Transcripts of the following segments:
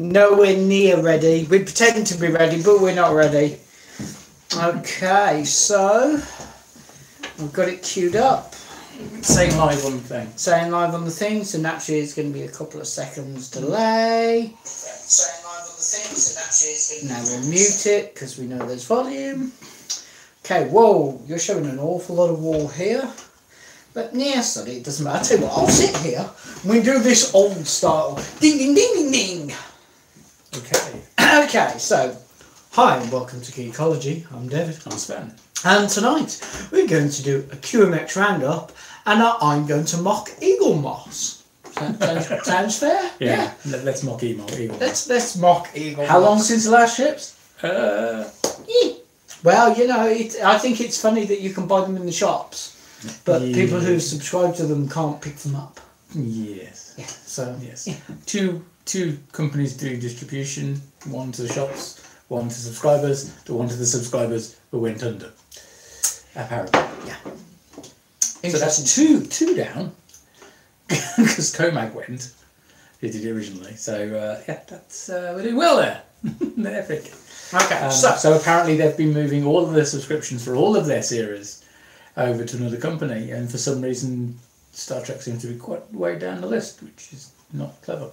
nowhere near ready. We pretend to be ready, but we're not ready. Okay, so I've got it queued up. Saying live on the thing. Saying live on the thing, so naturally it's going to be a couple of seconds delay. Saying live on the thing, so naturally it's going to now we'll mute it because we know there's volume. Okay, whoa, you're showing an awful lot of wall here. But yeah, sorry, it doesn't matter. I tell you what, I'll sit here and we do this old style. Ding, ding, ding, ding, ding. Okay. Okay, so, hi and welcome to Geekology. I'm David. I'm Sven. And tonight we're going to do a QMx roundup and I'm going to mock Eaglemoss. Sounds fair? Yeah. Let's mock Eaglemoss. Let's mock Eaglemoss. How long since the last ships? Well, you know, I think it's funny that you can buy them in the shops, but people who subscribe to them can't pick them up. Yes. Yeah. So yes. Yeah. Two companies doing distribution. One to the shops, one to subscribers. The one to the subscribers who went under. Apparently. Yeah. So that's two down because Comag went. He did it originally. So yeah, that's we're doing well there. Epic. Okay. So apparently they've been moving all of their subscriptions for all of their series over to another company, and for some reason Star Trek seems to be quite way down the list, which is not clever.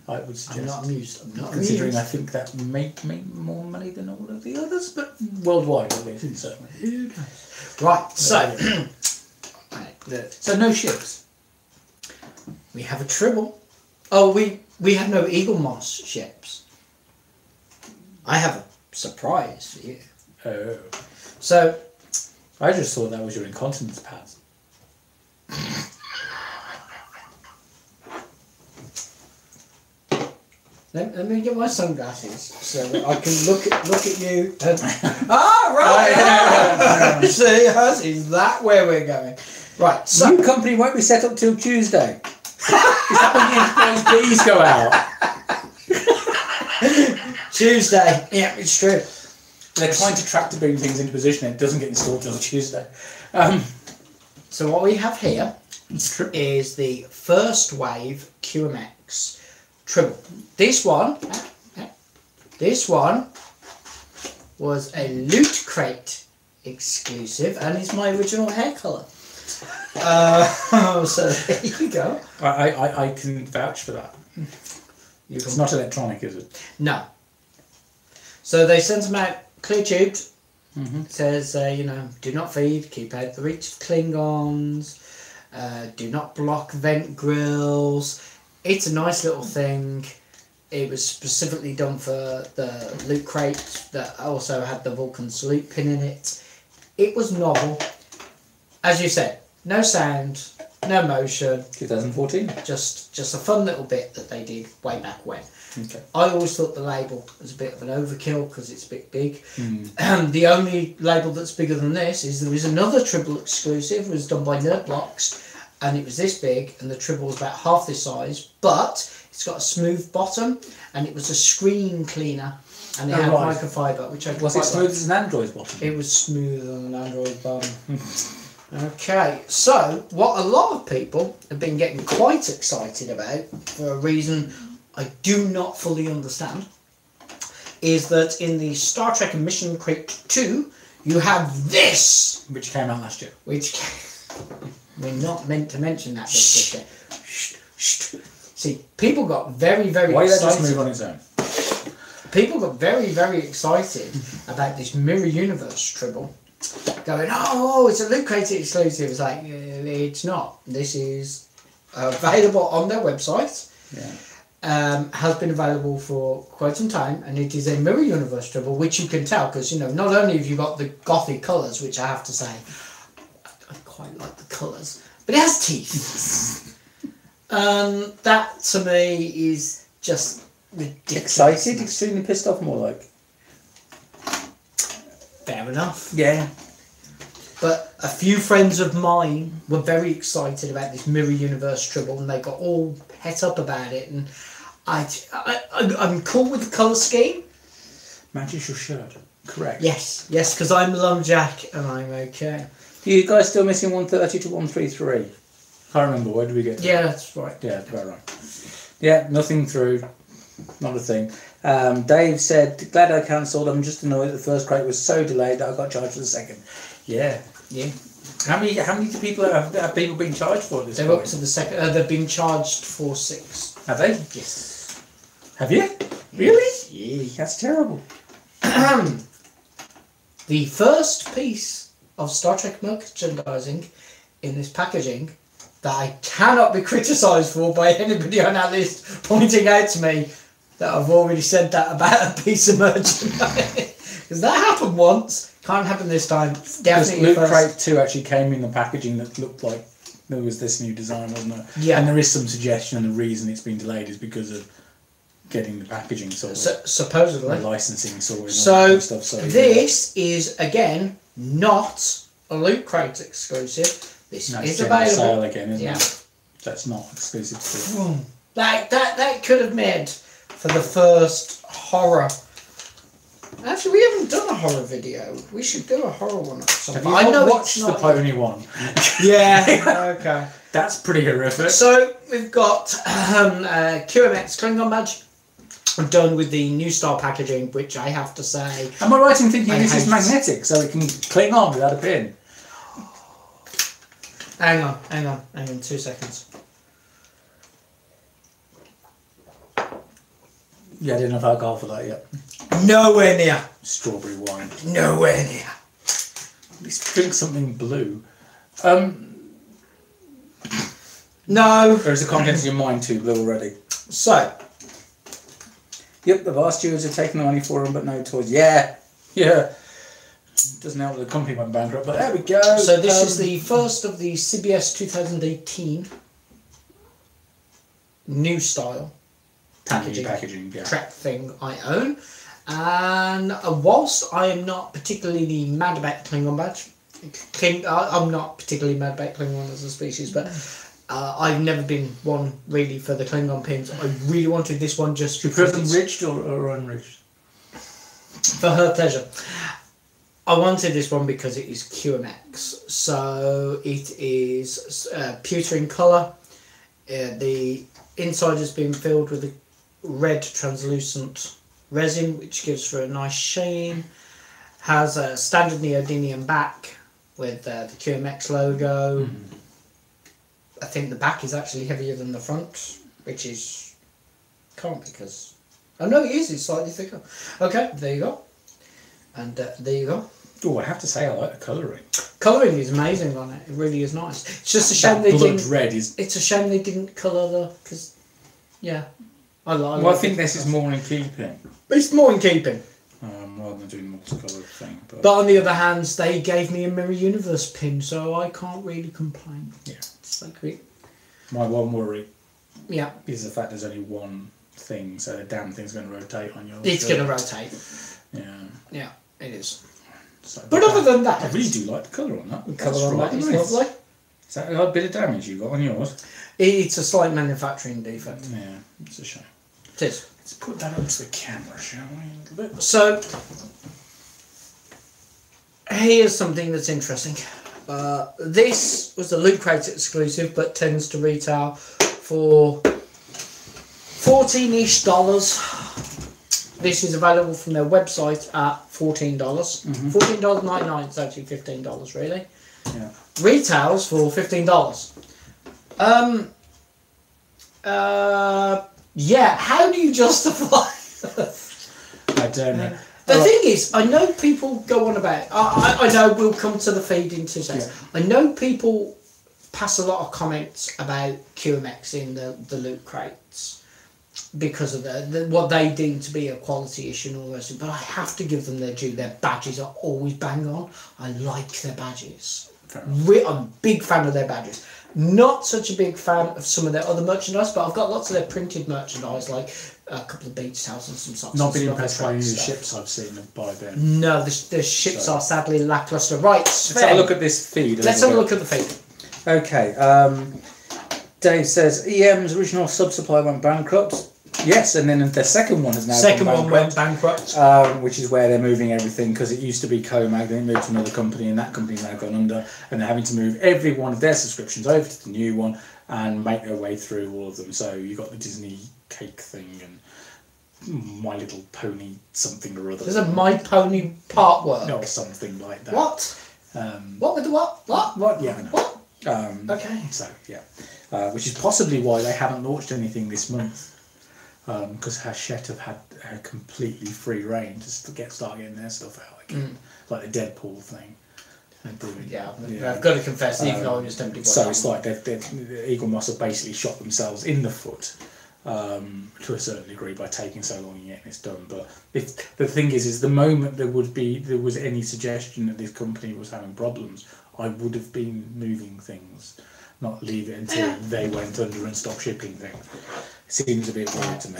I would suggest. I'm not amused. Considering amused. I think that may make more money than all of the others, but worldwide at least, certainly. Who knows? Right. So. So no ships. We have a Tribble. Oh, we have no Eaglemoss ships. I have a surprise for you. Oh. So, I just thought that was your incontinence pads. Let me get my sunglasses so that I can look at you. And, right. See, is that where we're going? Right. So new company won't be set up till Tuesday. Is that when the Enterprise Bs go out? Tuesday. Yeah, it's true. They're trying to track to bring things into position and it doesn't get installed till Tuesday. So what we have here is the first wave QMx Tribble. This one was a Loot Crate exclusive and is my original hair colour. So there you go. I can vouch for that. It's not electronic, is it? No. So they sent them out clear tubed. Mm-hmm. It says, you know, do not feed, keep out the reach of Klingons, do not block vent grills. It's a nice little thing. It was specifically done for the Loot Crate that also had the Vulcan salute pin in it. It was novel. As you said, no sound, no motion. 2014. Just a fun little bit that they did way back when. Okay. I always thought the label was a bit of an overkill because it's a bit big. The only label that's bigger than this is there is another Tribble exclusive. It was done by Nerdblocks and it was this big and the Tribble was about half this size, but it's got a smooth bottom and it was a screen cleaner and it had microfiber, which I was it smooth as an Android's bottom? It was smooth on an Android bottom. Okay, so what a lot of people have been getting quite excited about, for a reason I do not fully understand, is that in the Star Trek Mission Crate 2, you have this! Which came out last year. We're not meant to mention that bit. See, people got very, very excited. Why did that just move on its own? People got very, very excited about this Mirror Universe Tribble. Going, oh, it's a Loot Crate exclusive. It's like, it's not. This is available on their website. Yeah. Has been available for quite some time, and it is a Mirror Universe Tribble, which you can tell because, you know, not only have you got the gothic colours, which I have to say, I quite like the colours, but it has teeth. That to me is just ridiculous. Excited, extremely pissed off, more like. Fair enough. Yeah. But a few friends of mine were very excited about this Mirror Universe Tribble and they got all het up about it, and I'm cool with the colour scheme. Matches your shirt. Correct. Yes, because I'm Lumjack and I'm okay. Are you guys still missing 130 to 133? Can't remember, where did we get to? Yeah, that's right. Yeah, that's about right. Yeah, nothing through. not a thing. Dave said, glad I cancelled. I'm just annoyed that the first crate was so delayed that I got charged for the second. Yeah. How many people have people been charged for this? They're up to the second. They've been charged for 6. Have they? Yes. Have you? Really? Yeah. That's terrible. The first piece of Star Trek merchandising in this packaging that I cannot be criticised for by anybody on our list pointing out to me that I've already said that about a piece of merchandise. Because that happened once, can't happen this time. Definitely Loot Crate 2 actually came in the packaging that looked like there was this new design, wasn't it? Yeah. And there is some suggestion the reason it's been delayed is because of getting the packaging sorted. Supposedly. The licensing sorted. So, stuff, so this is, again, not a Loot Crate exclusive. This is available. Sale again, isn't Yeah. it? That's not exclusive to... That could have made for the first horror. Actually, we haven't done a horror video. We should do a horror one at some point. Have you not watched the pony one? Yeah. Okay. That's pretty horrific. So we've got QMx Klingon badge. I'm done with the new style packaging, which I have to say. Am I right in thinking this is magnetic, so it can cling on without a pin? Hang on, 2 seconds. Yeah, I didn't have alcohol for that yet. Nowhere near. Strawberry wine. Nowhere near. At least drink something blue. No. Or is the contents of your mind too blue already? So. Yep, the vast stewards have taken the money for them, but no toys. Yeah. Doesn't help that the company went bankrupt, but there we go. So this is the first of the CBS 2018 new style packaging yeah. Trek thing I own. And whilst I am not particularly mad about the Klingon badge, I'm not particularly mad about Klingon as a species, but I've never been one really for the Klingon pins. I really wanted this one just to put them ridged or unridged? For her pleasure. I wanted this one because it is QMx. So it is pewter in colour. The inside has been filled with a red translucent resin, which gives for a nice sheen. Has a standard neodymium back with the QMx logo. I think the back is actually heavier than the front, which is can't because oh no, it is. It's slightly thicker. Okay, there you go. And there you go. Oh, I have to say I like the colouring. Colouring is amazing on it. It really is nice. It's just a shame they didn't. Red is. It's a shame they didn't colour the because yeah. Well, I think this is more in keeping. It's more in keeping. Rather than doing multicolour thing. But on the other hand, they gave me a Mirror Universe pin, so I can't really complain. Yeah. It's like we. My one worry. Yeah. Is the fact there's only one thing, so the damn thing's going to rotate on you. It's going to rotate. Yeah. Yeah, it is. So, but other than that, I really do like the colour on that. The colour on that is lovely. Is that a bit of damage you got on yours? It's a slight manufacturing defect. Yeah, it's a shame. It is. Let's put that up to the camera, shall we? A little bit. So, here's something that's interesting. This was a Loot Crate exclusive, but tends to retail for $14-ish. This is available from their website at $14. $14.99 is actually $15, really. Yeah. Retails for $15. Yeah, how do you justify I don't know. The thing is, I know people go on about... I know we'll come to the feed in 2 seconds. Yeah. I know people pass a lot of comments about QMx in the Loot Crates because of what they deem to be a quality issue and all the rest of it. But I have to give them their due. Their badges are always bang on. I like their badges. I'm a big fan of their badges. Not such a big fan of some of their other merchandise, but I've got lots of their printed merchandise, like a couple of beach towels and some socks. Not been impressed by any of the ships I've seen by them. No, the ships are sadly lacklustre. Right, Sven, let's have a look at this feed. Let's have a look at the feed. Okay, Dave says EM's original sub-supply went bankrupt. Yes, and then the second one has now went bankrupt. Which is where they're moving everything, because it used to be Comag, then it moved to another company, and that company's now gone under, and they're having to move every one of their subscriptions over to the new one and make their way through all of them. So you got the Disney cake thing and My Little Pony something or other. There's a My Pony part work. Or something like that. What? What with the what? What? What? Yeah, I know. What? Okay. So, yeah. Which is possibly why they haven't launched anything this month. Because Hachette have had a completely free reign to start getting their stuff out again. Like the Deadpool thing. Yeah, I've got to confess, even though I was tempted by so it's like Eaglemoss have basically shot themselves in the foot to a certain degree by taking so long and getting this done. But if the thing is the moment there was any suggestion that this company was having problems, I would have been moving things, not leave it until they went under and stopped shipping things. Seems a bit weird to me.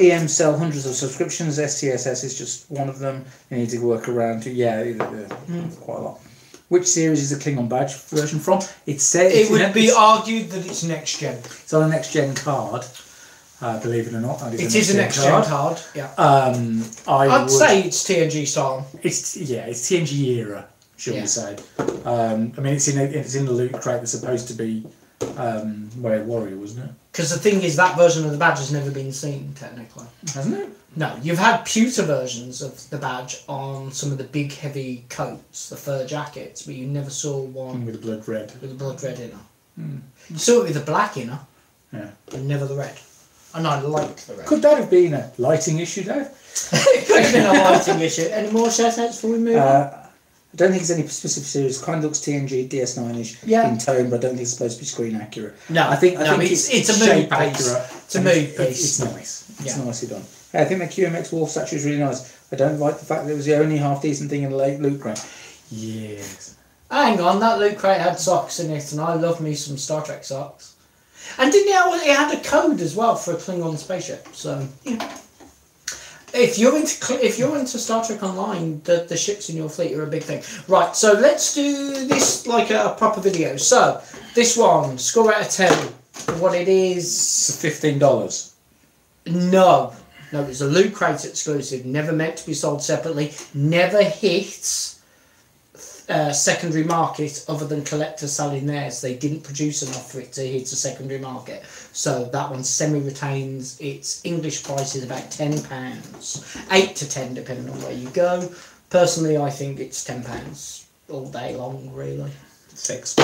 EM sell hundreds of subscriptions. STSS is just one of them. You need to work around to quite a lot. Which series is the Klingon badge version from? It would be argued that it's next gen. It's on a next gen card. Believe it or not, it is a next gen card. Yeah. I'd say it's TNG style. It's TNG era, should we say? I mean, it's in the loot crate that's supposed to be Way Warrior, wasn't it? Because the thing is, that version of the badge has never been seen, technically. Hasn't it? No, you've had pewter versions of the badge on some of the big heavy coats, the fur jackets, but you never saw one with the blood red. With the blood red inner. You saw it with the black inner, but never the red. And I liked the red. Could that have been a lighting issue, Dave? It could have been a lighting issue. Any more shout-outs before we move on? I don't think it's any specific series. Kind of looks TNG DS9ish in tone, but I don't think it's supposed to be screen accurate. No, I think it's a mood piece. It's a mood piece. It's nice. It's nicely done. I think the QMx Wolf statue is really nice. I don't like the fact that it was the only half decent thing in the late loot crate. Yes. Hang on, that loot crate had socks in it, and I love me some Star Trek socks. And didn't it had a code as well for a Klingon spaceship? So if you're into Star Trek Online, the ships in your fleet are a big thing. Right, so let's do this like a proper video. So this one, score out of 10. What it is? $15. No, it's a loot crate exclusive. Never meant to be sold separately. Never hits secondary market other than collectors selling theirs. They didn't produce enough for it to hit a secondary market. So that one semi-retains. Its English price is about £10. 8 to 10 depending on where you go. Personally, I think it's £10 all day long, really. 6.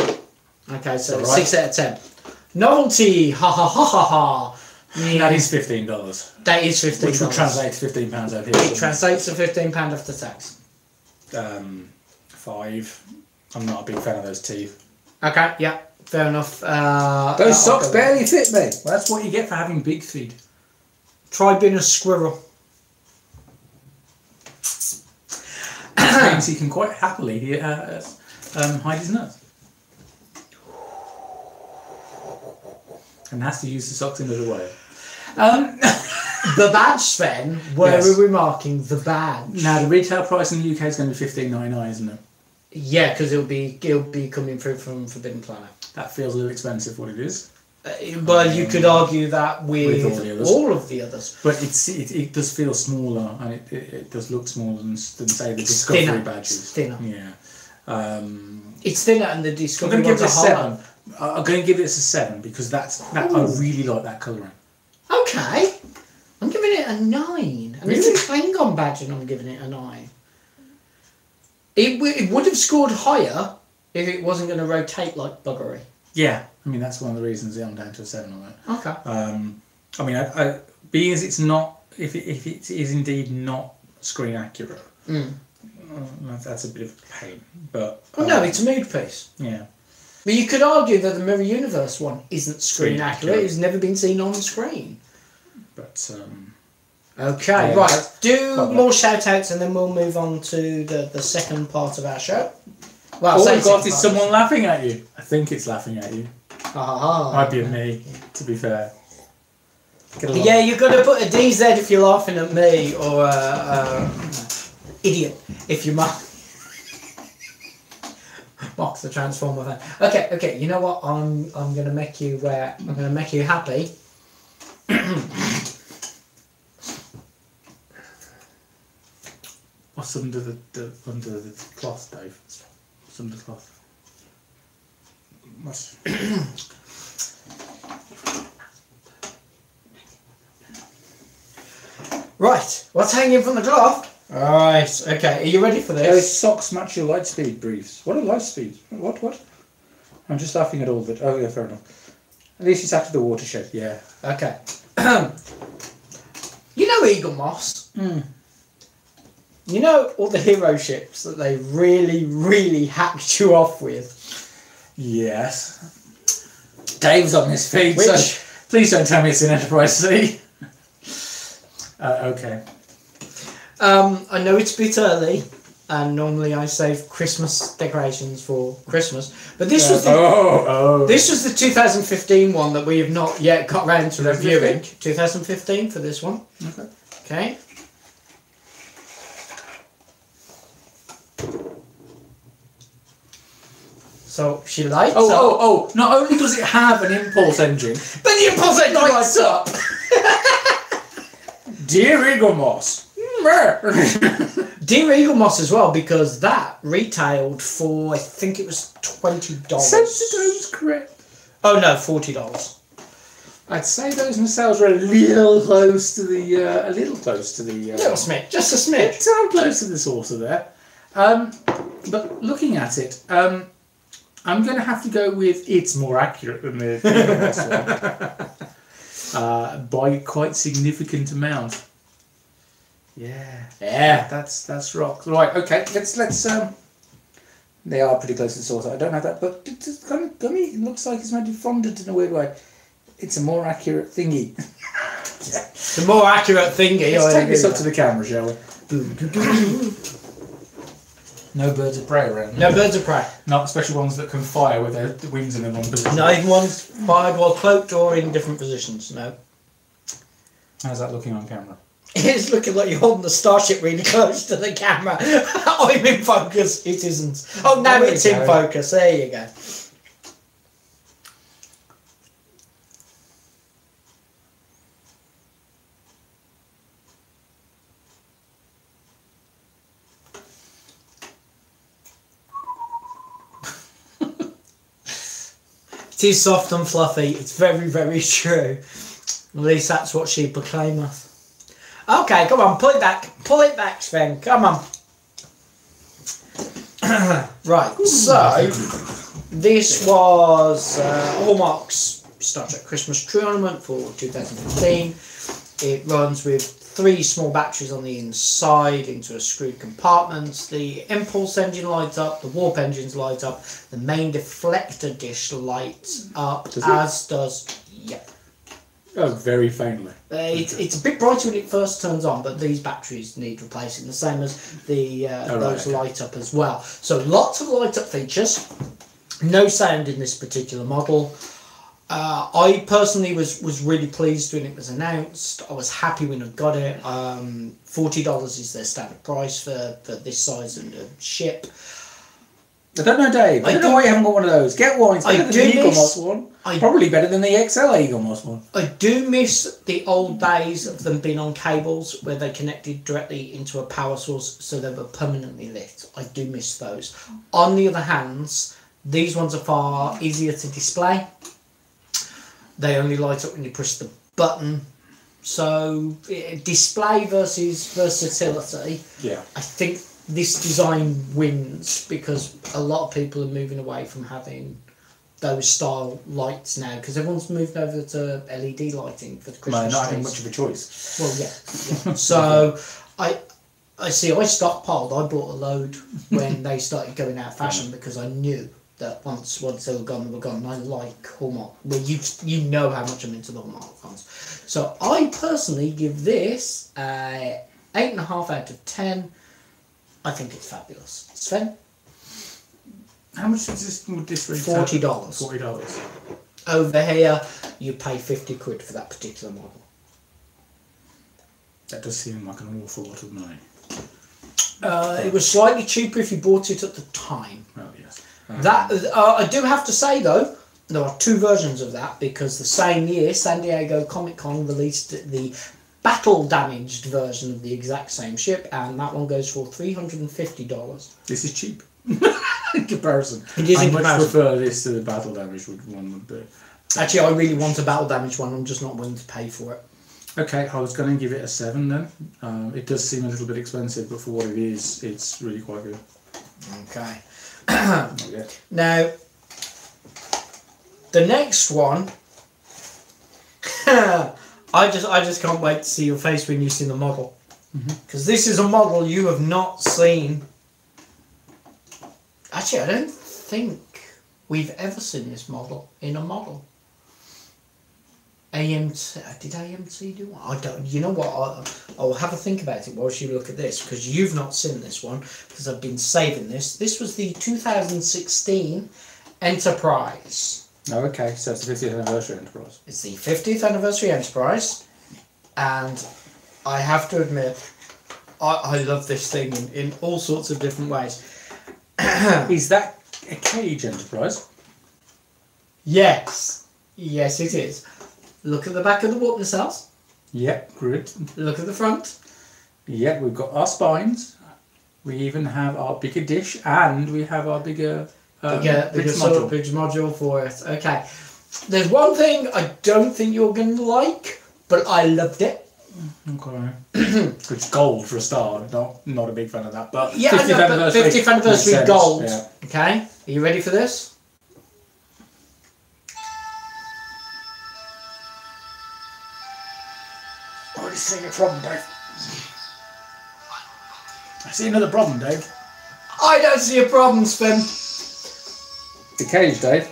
Okay, so 6 out of 10. Novelty, ha ha ha ha ha. Yeah. That is $15. That is $15. Which would translate to £15 out here. It translates to £15 after tax. 5. I'm not a big fan of those teeth. Okay, yeah, fair enough. Those socks barely fit me. Well, that's what you get for having big feet. Try being a squirrel. Which means he can quite happily hide his nose. And has to use the socks in another way. The badge, Sven, where are we marking the badge? Now, the retail price in the UK is going to be $15.99, isn't it? Yeah, because it'll be coming through from Forbidden Planet. That feels a little expensive, what it is. Well, you could argue that with all of the others. But it does feel smaller, and it does look smaller than say, the Discovery badges. It's thinner. Yeah. It's thinner, and the Discovery I'm going to give it a 7. hollow. I'm going to give it a 7 because I really like that colouring. Okay. I'm giving it a 9. And really? It's a Klingon badge and I'm giving it a 9. It would have scored higher if it wasn't going to rotate like buggery. Yeah. I mean, that's one of the reasons I'm down to a 7 on it. Okay. I mean, being as it's not, if it is indeed not screen accurate, that's a bit of a pain. But no, it's a mood piece. Yeah. But you could argue that the Mirror Universe one isn't screen accurate. It's never been seen on screen. But okay, right. Do more shout-outs and then we'll move on to the second part of our show. Well, all we've got is someone laughing at you. I think it's laughing at you. Might be at me, to be fair. Yeah, you've got to put a DZ if you're laughing at me, or idiot if you mock the Transformer fan. Okay. You know what? I'm gonna make you happy. What's under the cloth, Dave? What's under the cloth? Right, what's hanging from the cloth? Alright, okay, are you ready for Those this? socks match your light speed briefs. What are light speeds? What? I'm just laughing at all of it. Oh, yeah, fair enough. At least it's after the watershed, yeah. Okay. You know Eaglemoss? You know all the hero ships that they really, really hacked you off with? Yes. Dave's on his feet, Which? so please don't tell me it's in Enterprise C. Okay. I know it's a bit early, and normally I save Christmas decorations for Christmas, but this was the this was the 2015 one that we have not yet got round to reviewing. 2015 for this one. Okay. Okay. So she lights up. Oh! Not only does it have an impulse engine, But the impulse engine lights up! dear Eaglemoss. Dear Eaglemoss as well, because that retailed for, I think it was $20. Sensito's correct. Oh no, $40. I'd say those nacelles were a little close to the Little smidge, just a smidge. It's so close to the saucer there. But looking at it, I'm going to have to go with it's more accurate than the Eaglemoss one by quite significant amount. Yeah, that's rock. Right, okay, let's they are pretty close to the saucer. I don't have that, but it's kind of gummy. It looks like it's maybe fondant in a weird way. It's a more accurate thingy. The more accurate thingy. Let's take this up to the camera, shall we? No birds of prey around. No birds of prey. Not especially ones that can fire with their wings in the wrong position. Not even ones fired while cloaked or in different positions, no. How's that looking on camera? It's looking like you're holding the starship really close to the camera. I'm in focus. It isn't. Oh, now it's in focus. There you go. It is soft and fluffy. It's very, very true. At least that's what she proclaimeth. Okay, come on, pull it back. Pull it back, Sven. Come on. Right, so this was Hallmark's Star Trek Christmas Tree Ornament for 2015. It runs with 3 small batteries on the inside into a screwed compartment. The impulse engine lights up, the warp engines light up, the main deflector dish lights up, does. Yep. Oh, very faintly. It's a bit brighter when it first turns on, but these batteries need replacing, the same as the those light up as well. So lots of light up features. No sound in this particular model. I personally was really pleased when it was announced. I was happy when I got it. $40 is their standard price for this size and ship. I don't know, Dave. I don't know why you haven't got one of those. Get one. It's better than the Eaglemoss one. Probably better than the XL Eaglemoss one. I do miss the old days of them being on cables where they connected directly into a power source so they were permanently lit. I do miss those. On the other hand, these ones are far easier to display. They only light up when you push the button. So display versus versatility. Yeah. I think this design wins because a lot of people are moving away from having those style lights now because everyone's moved over to LED lighting for the Christmas not trees. having much of a choice. Well, yeah. So I stockpiled. I bought a load when they started going out of fashion because I knew that once they were gone, they were gone. And I like Hallmark. Well, you know how much I'm into the Hallmark ones. So I personally give this a 8.5 out of 10. I think it's fabulous. Sven? How much would this retail? $40. $40. Over here, you pay 50 quid for that particular model. That does seem like an awful lot of money. It was slightly cheaper if you bought it at the time. Oh, yes. That I do have to say, though, there are 2 versions of that because the same year, San Diego Comic-Con released the battle-damaged version of the exact same ship, and that one goes for $350. This is cheap. In comparison. It is I in much comparison. prefer this to the battle damage one would be. Actually, I really want a battle-damaged one. I'm just not willing to pay for it. Okay, I was going to give it a 7 then. It does seem a little bit expensive, but for what it is, it's really quite good. Okay. Okay. Now, the next one, I just can't wait to see your face when you see the model, because this is a model you have not seen. Actually, I don't think we've ever seen this model in a model. AMC, did AMC do one? I don't. You know what? I'll have a think about it whilst you look at this, because you've not seen this one, because I've been saving this. This was the 2016 Enterprise. Oh, okay. So it's the 50th anniversary Enterprise. It's the 50th anniversary Enterprise, and I have to admit, I love this thing in all sorts of different ways. Is that a cage Enterprise? Yes. Yes, it is. Look at the back of the warp nacelles. Yep, grid. Look at the front. Yep, we've got our spines. We even have our bigger dish, and we have our bigger bridge module for it. Okay. There's one thing I don't think you're going to like, but I loved it. Okay. It's gold for a start. Not a big fan of that, but yeah, 50th anniversary. 50th anniversary gold. Yeah. Okay. Are you ready for this? I see a problem, Dave. I see another problem, Dave. I don't see a problem, Sven. The cage, Dave.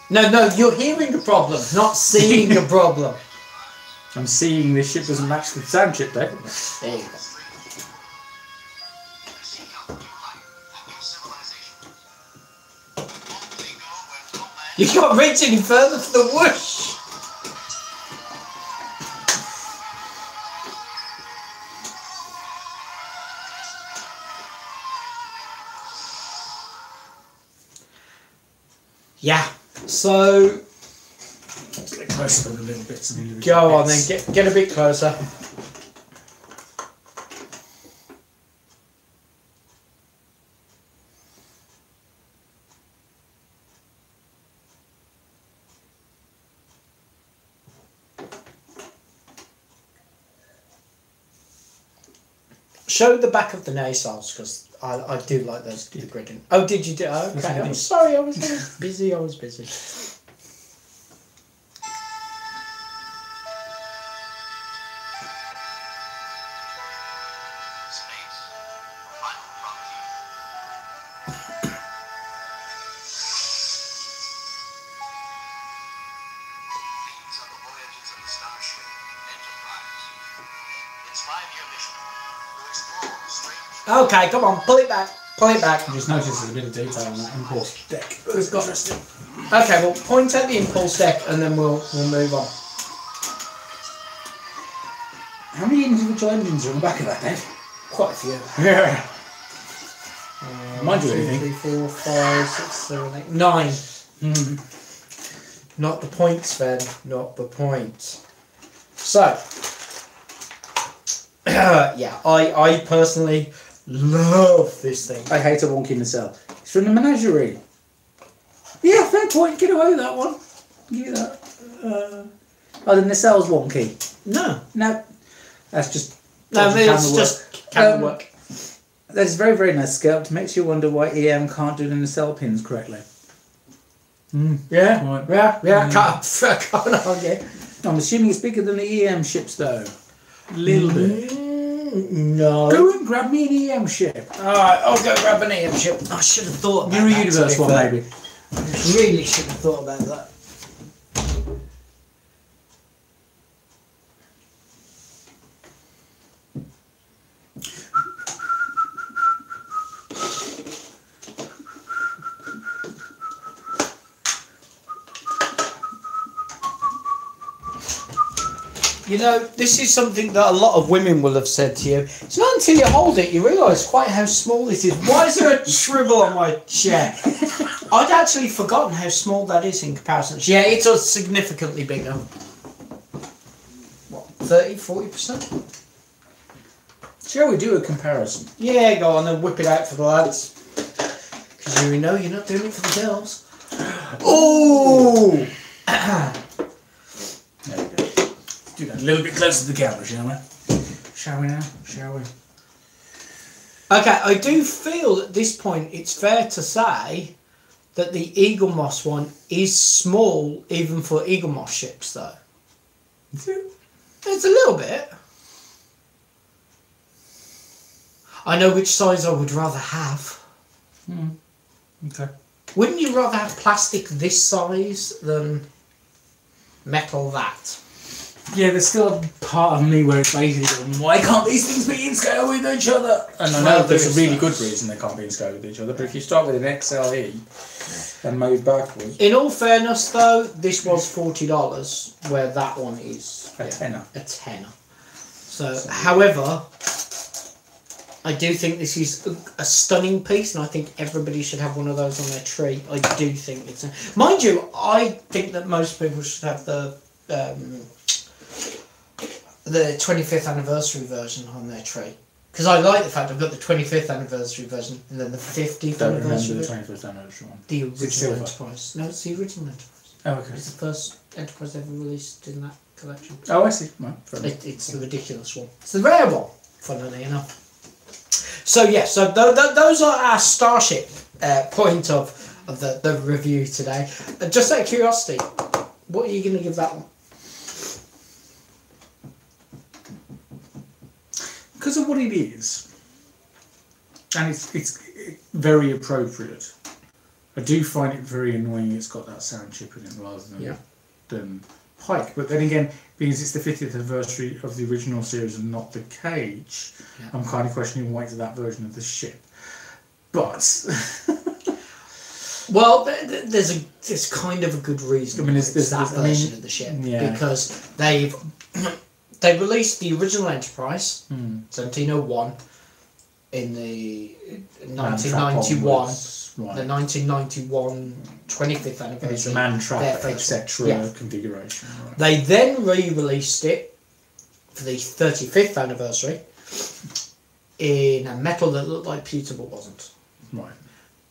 No, you're hearing a problem, not seeing a problem. I'm seeing this ship doesn't match the sound chip, Dave. There you go. You can't reach any further for the whoosh. Yeah, so Get closer with the little bits and individual go on bits. then, get a bit closer. Show the back of the nacelles, because I do like those, the gridding. Oh, did you do? Oh, okay, I'm sorry, I was busy. Okay, come on, pull it back. I just noticed there's a bit of detail on that impulse deck. It's got interesting. Okay, well, point at the impulse deck and then we'll move on. How many individual engines are on the back of that, Dave? Quite a few. Yeah. Mind you, 2, anything? 3, 4, 5, 6, 7, 8, 9. Not the point, Sven. Not the point. So, yeah, I personally love this thing. I hate a wonky nacelle. It's from the menagerie. Yeah, fair point. Get away with that one. Give you that. Oh, the nacelle's wonky. No, That's just. it's just camera work. There's very, very nice sculpt. Makes you wonder why EM can't do the nacelle pins correctly. Yeah, Right. yeah. Can't argue. I'm assuming it's bigger than the EM ships, though. A little bit. No. Go and grab me an EM ship. Alright, I'll go grab an EM ship. I should have thought about Mirror that. Universe one, maybe. I really should have thought about that. You know, this is something that a lot of women will have said to you. It's not until you hold it you realise quite how small it is. Why is there a scribble on my chair? I'd actually forgotten how small that is in comparison. Yeah, it's a significantly bigger. What, 30-40%? Shall we do a comparison? Yeah, go on and whip it out for the lads. Because you know you're not doing it for the girls. Oh! There we go. Do do that a little bit closer to the camera, shall we? Shall we now? Shall we? Okay, I do feel at this point it's fair to say that the Eaglemoss one is small even for Eaglemoss ships, though. Is it? It's a little bit. I know which size I would rather have. Okay. Wouldn't you rather have plastic this size than metal that? Yeah, there's still a part of me where it's basically going, why can't these things be in scale with each other? And I know Well, there's a really that. good reason they can't be in scale with each other, but if you start with an XLE and move backwards... In all fairness, though, this was $40, where that one is A tenner. A tenner. So, however, I do think this is a stunning piece, and I think everybody should have one of those on their tree. I do think it's... Mind you, I think that most people should have the 25th anniversary version on their tree. Because I like the fact I've got the 25th anniversary version and then the 50th anniversary version. The 25th anniversary one. The Is it original silver? Enterprise. No, it's the original Enterprise. Oh, okay. It's the first Enterprise ever released in that collection. Oh, I see. Right, fair enough. It's the ridiculous one. It's the rare one, funnily enough. So yeah, so those are our Starship point of the review today. Just out of curiosity, what are you going to give that one? Because of what it is, and it's very appropriate. I do find it very annoying it's got that sound chip in it rather than Pike. But then again, because it's the 50th anniversary of the original series and not the cage, I'm kind of questioning why it's that version of the ship. But well, there's kind of a good reason. I mean, it's that version of the ship because they released the original Enterprise, 1701, in the 1991, the 1991 25th anniversary. It's a man trap, etc. configuration. Right. They then re-released it for the 35th anniversary in a metal that looked like pewter but wasn't. Right.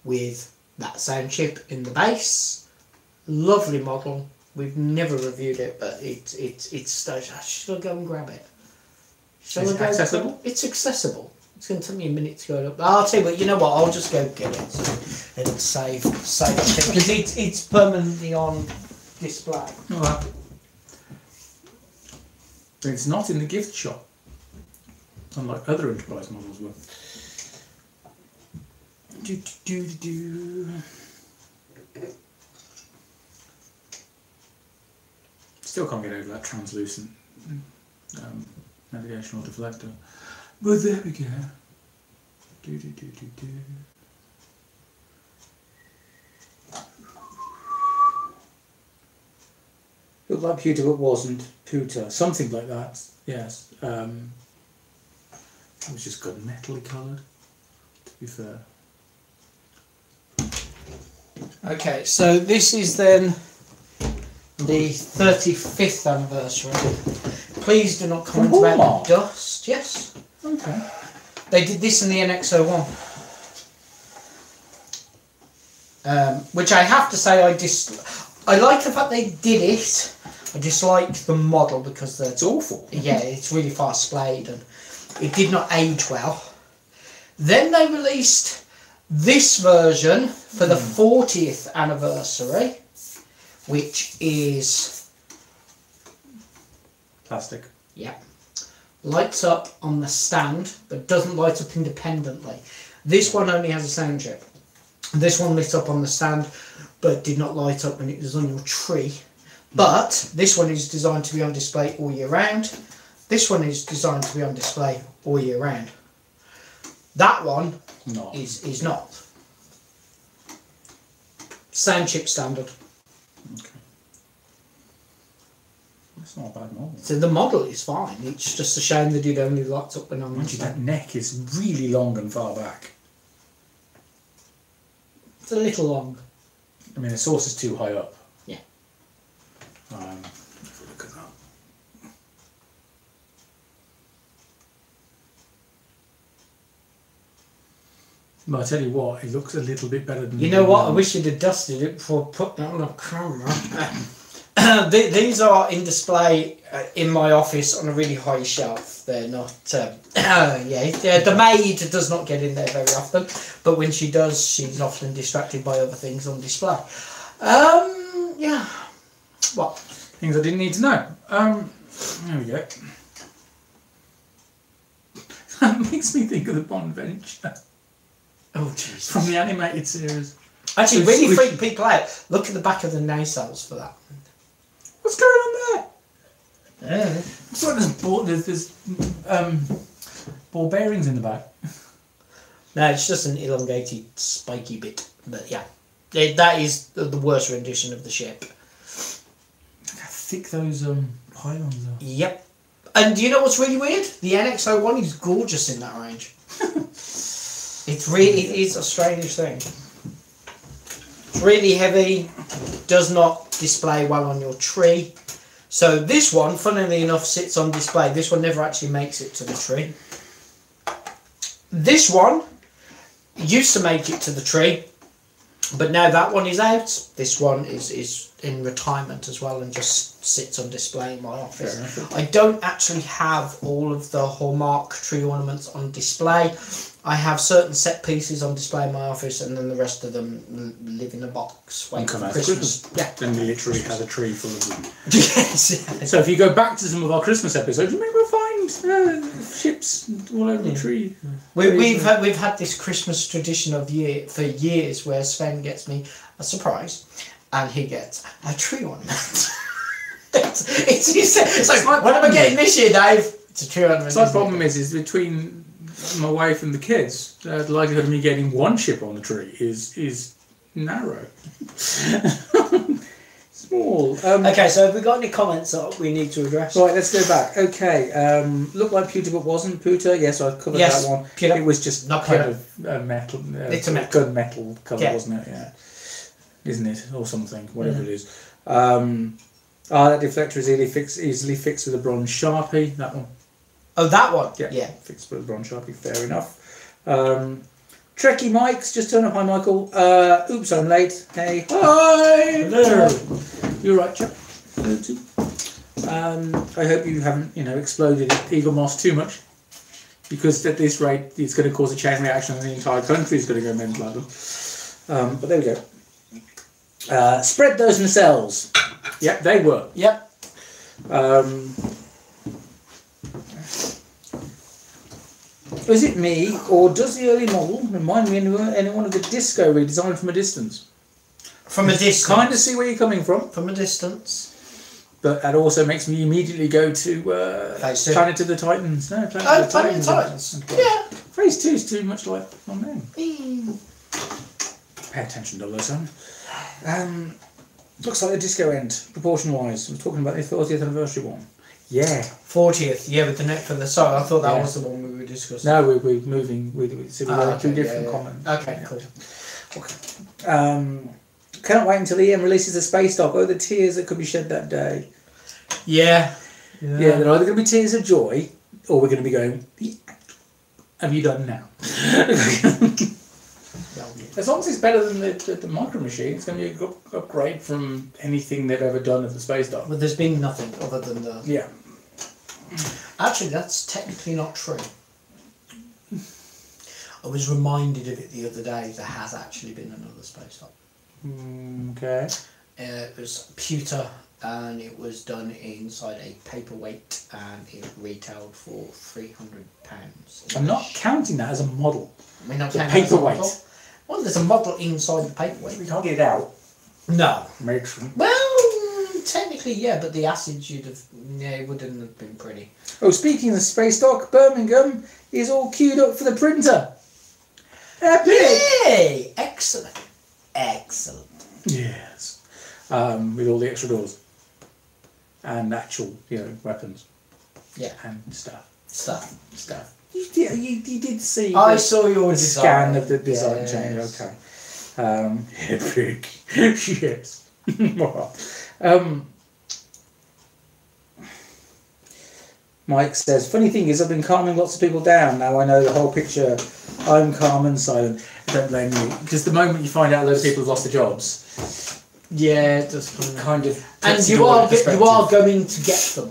With that sound chip in the base. Lovely model. We've never reviewed it, but it's should I go and grab it? Is it accessible? It's accessible. It's going to take me a minute to go up. I'll tell you what. You know what? I'll just go get it. So it'll save because it's permanently on display. All right. But it's not in the gift shop, unlike other Enterprise models were. Still can't get over that translucent navigational deflector. But there we go. Looked like pewter but wasn't. Pewter. Something like that. Yes. It was just got metally coloured, to be fair. Okay, so this is then the 35th anniversary. Please do not comment about the dust. Yes. Okay. They did this in the NX-01. Which I have to say I like the fact they did it. I dislike the model because it's awful. Yeah, it's really far splayed and it did not age well. Then they released this version for the 40th anniversary, which is plastic. Yeah. Lights up on the stand, but doesn't light up independently. This one only has a sound chip. This one lit up on the stand, but did not light up when it was on your tree. But this one is designed to be on display all year round. This one is designed to be on display all year round. That one is not. Sound chip standard. Okay. That's not a bad model. So the model is fine. It's just a shame that it only lights up when I'm on. That neck is really long and far back. It's a little long. I mean, the source is too high up. Yeah. Look at that. But I tell you what, it looks a little bit better than. You know what? I wish you'd have dusted it before putting it on the camera. These are in display in my office on a really high shelf. They're not. The maid does not get in there very often, but when she does, she's often distracted by other things on display. Yeah. What? Things I didn't need to know. There we go. That makes me think of the Bond Venture. Oh, jeez. From the animated series. Actually, really freak people out. Look at the back of the nacelles for that. What's going on there? Yeah. It's like there's ball bearings in the back. No, it's just an elongated, spiky bit. But yeah, that is the worst rendition of the ship. Look how thick those pylons are. Yep. And do you know what's really weird? The NX-01 is gorgeous in that range. It is a strange thing. It's really heavy, does not display well on your tree. So this one, funnily enough, sits on display. This one never actually makes it to the tree. This one used to make it to the tree, but now that one is out. This one is in retirement as well and just sits on display in my office. I don't actually have all of the Hallmark tree ornaments on display. I have certain set pieces on display in my office, and then the rest of them live in a box waiting for Christmas. Yeah. Then we literally have a tree full of them. Yes. So if you go back to some of our Christmas episodes, you may well find ships all over the tree. We've had this Christmas tradition for years where Sven gets me a surprise, and he gets a tree ornament. it's like, what am I getting this year, Dave? It's a tree ornament. So the problem is between my wife and the kids, the likelihood of me getting one ship on the tree is narrow. Small. Okay, so have we got any comments that we need to address? Right, let's go back. Okay, looked like pewter but wasn't pewter. Yes, I covered that one. Pewter. It was just not kind of metal. It's a metal. Good metal colour, wasn't it? Yeah. Isn't it? Or something, whatever it is. That deflector is easily fixed with a bronze Sharpie. That one. Oh, that one? Yeah. Fixed with a bronze Sharpie, fair enough. Trekkie Mike's just turned up. Hi, Michael. Oops, I'm late. Hey. Hi! Hello. You're right, chap. Hello, too. I hope you haven't, exploded Eaglemoss too much, because at this rate, it's going to cause a chain reaction and the entire country is going to go mental. But there we go. Spread those nacelles. Yep, they were. Yep. Is it me, or does the early model remind me anyone of the disco redesign from a distance? From a distance. Kind of see where you're coming from. From a distance. But that also makes me immediately go to Planet of the Titans. No, Planet of the Titans. Yeah. Phase 2 is too much like my name. Pay attention, 007. Looks like the disco end, proportion-wise. I'm talking about the 40th anniversary one. Yeah. 40th, yeah, with the neck for the... Sorry, I thought that was the one we were discussing. No, we're moving. We're two different comments. Okay, cool. Okay. Cannot wait until EM releases a space dock. Oh, the tears that could be shed that day. Yeah. Yeah, they're either going to be tears of joy, or we're going to be going, have you done now? As long as it's better than the Micro Machine, it's going to be a good upgrade from anything they've ever done at the space dock. But there's been nothing other than the... Yeah. Actually, that's technically not true. I was reminded of it the other day. There has actually been another space dock. Okay. It was pewter, and it was done inside a paperweight, and it retailed for £300. I'm not counting that as a model. We're not the counting paperweight. Well, there's a model inside the paperweight. We can't get it out. No. Matron. Well, technically, yeah, but the acids it wouldn't have been pretty. Oh, speaking of space dock, Birmingham is all queued up for the printer. Epic! Yay! Excellent. Excellent. Yes. With all the extra doors. And actual, weapons. Yeah. And stuff. Stuff. You did see. I saw your scan of the design yes. change. Okay. Epic. Yes. Mike says, funny thing is I've been calming lots of people down. Now I know the whole picture. I'm calm and silent. I don't blame you. Because the moment you find out a load of people have lost their jobs, Yeah, it does kind of. And you are going to get them.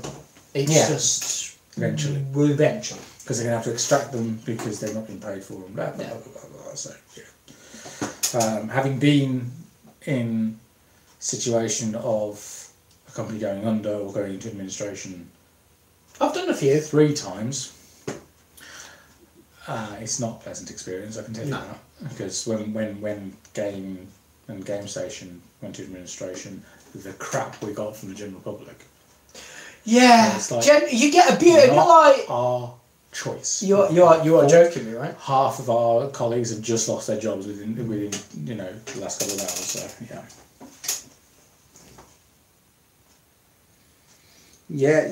It's just eventually. Because they're going to have to extract them because they've not been paid for them. Blah, blah, blah, blah, blah. So, having been in a situation of a company going under or going into administration, I've done a few 3 times. It's not a pleasant experience, I can tell you that. Because when Game and Game-station went to administration, the crap we got from the general public. Yeah, like, you get a beer and you're like... our choice. You are joking me, right? Half of our colleagues have just lost their jobs within the last couple of hours, so yeah. Yeah,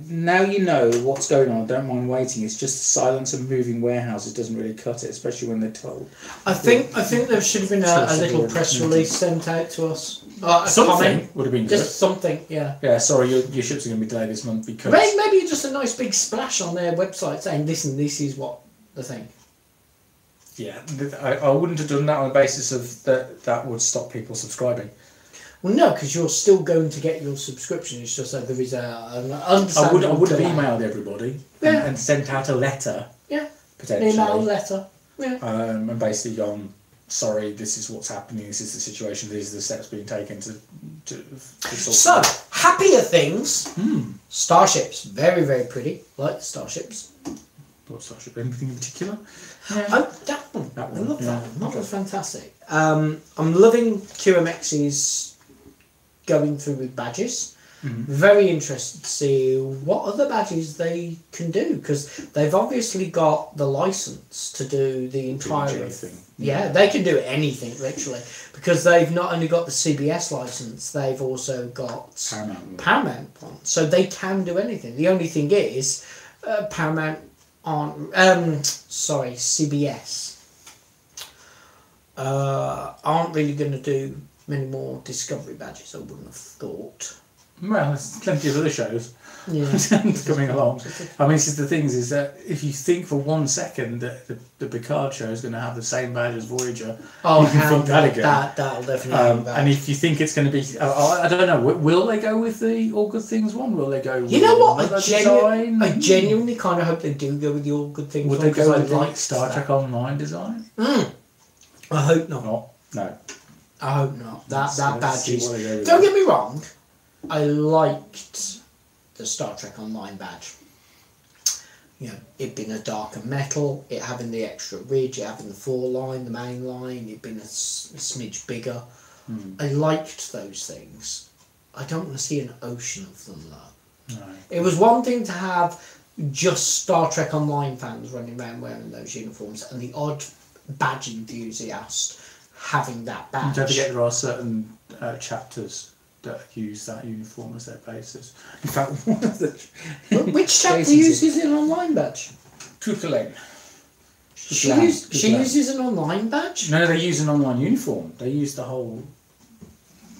now you know what's going on. Don't mind waiting. It's just the silence of moving warehouses doesn't really cut it, especially when they're told. I think there should have been a little press release sent out to us. Something would have been good. Just something, yeah. Yeah, sorry, your ships are going to be delayed this month because... Maybe just a nice big splash on their website saying, listen, this is what the thing. Yeah, I wouldn't have done that on the basis of that would stop people subscribing. Well, no, because you're still going to get your subscription. It's just that there is an understandable I would have emailed everybody and sent out a letter. Yeah. Potentially. Email letter. Yeah. And basically gone, sorry, this is what's happening. This is the situation. These are the steps being taken to sort. So happier things. Starships, very very pretty. Like the starships. What starship? Anything in particular? Yeah. That one. I love that one. That was fantastic. I'm loving QMx's going through with badges. Very interested to see what other badges they can do, because they've obviously got the license to do the entire thing. Yeah, they can do anything literally, because they've not only got the CBS license, they've also got Paramount one, so they can do anything. The only thing is Paramount CBS aren't really going to do many more Discovery badges, I wouldn't have thought. Well, there's plenty of other shows coming Yeah. along. I mean, this is the things is that if you think for 1 second that the Picard show is going to have the same badge as Voyager, you can think that again. That'll definitely be and if you think it's going to be, I don't know, will they go with the All Good Things one? Will they go with You know what? I design? genuinely kind of hope they do go with the All Good Things Would one. they go with I like Star Trek Online design? I hope not. No. I hope not. That badge is... Don't Don't get me wrong, I liked the Star Trek Online badge. You know, it being a darker metal, it having the extra ridge, it having the 4 line, the main line, it being a smidge bigger. I liked those things. I don't want to see an ocean of them though. No. It was one thing to have just Star Trek Online fans running around wearing those uniforms and the odd badge enthusiast having that badge. Don't forget there are certain chapters that use that uniform as their basis. In fact, one of the... Which chapter uses an online badge? Cuckoo. She uses an online badge? No, they use an online uniform. They use the whole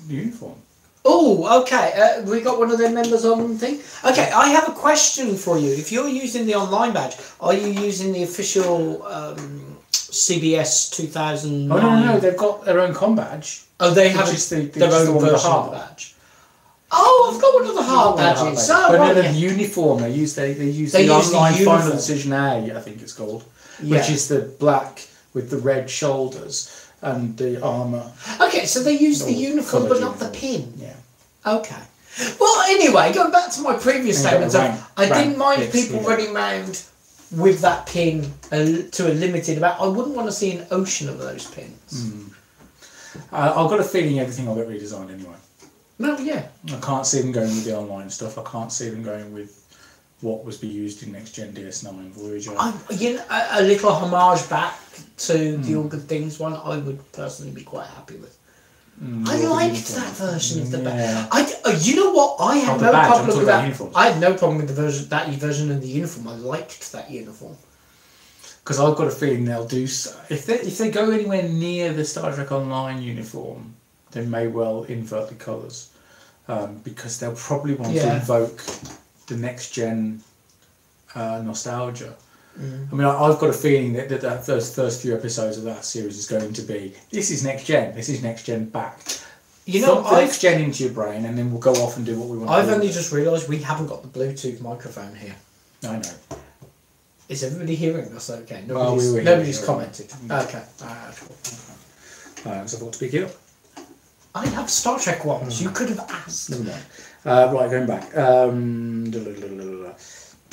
uniform. Oh, okay. We got one of their members on thing. Okay, I have a question for you. If you're using the online badge, are you using the official CBS 2009? Oh, no, they've got their own com badge. Oh, they have their own version of the badge. Oh, I've got one of the hard badges. But no, the uniform, they use the online Final Decision A, I think it's called, which is the black with the red shoulders and the armour. Okay, so they use the uniform but not the pin. Yeah. Okay. Well, anyway, going back to my previous statement, I didn't mind people running around with that pin to a limited amount. I wouldn't want to see an ocean of those pins. I've got a feeling everything will get redesigned anyway. No, yeah. I can't see them going with the online stuff. I can't see them going with what was be used in Next Gen DS9 Voyager. A little homage back to the All Good Things one, I would personally be quite happy with. I liked that version of the badge. You know what? I had no problem with that. I had no problem with that version of the uniform. I liked that uniform. Because I've got a feeling they'll do so. If they go anywhere near the Star Trek Online uniform, they may well invert the colours, because they'll probably want to invoke the Next Gen nostalgia. I mean, I've got a feeling that those first few episodes of that series is going to be, this is Next Gen backed. You know, I've gen into your brain, and then we'll go off and do what we want. I've only just realised we haven't got the Bluetooth microphone here. I know. Is everybody hearing us? Okay. Nobody's commented. Okay. So I thought to pick it up. I have Star Trek ones. You could have asked. Never mind. Right, going back.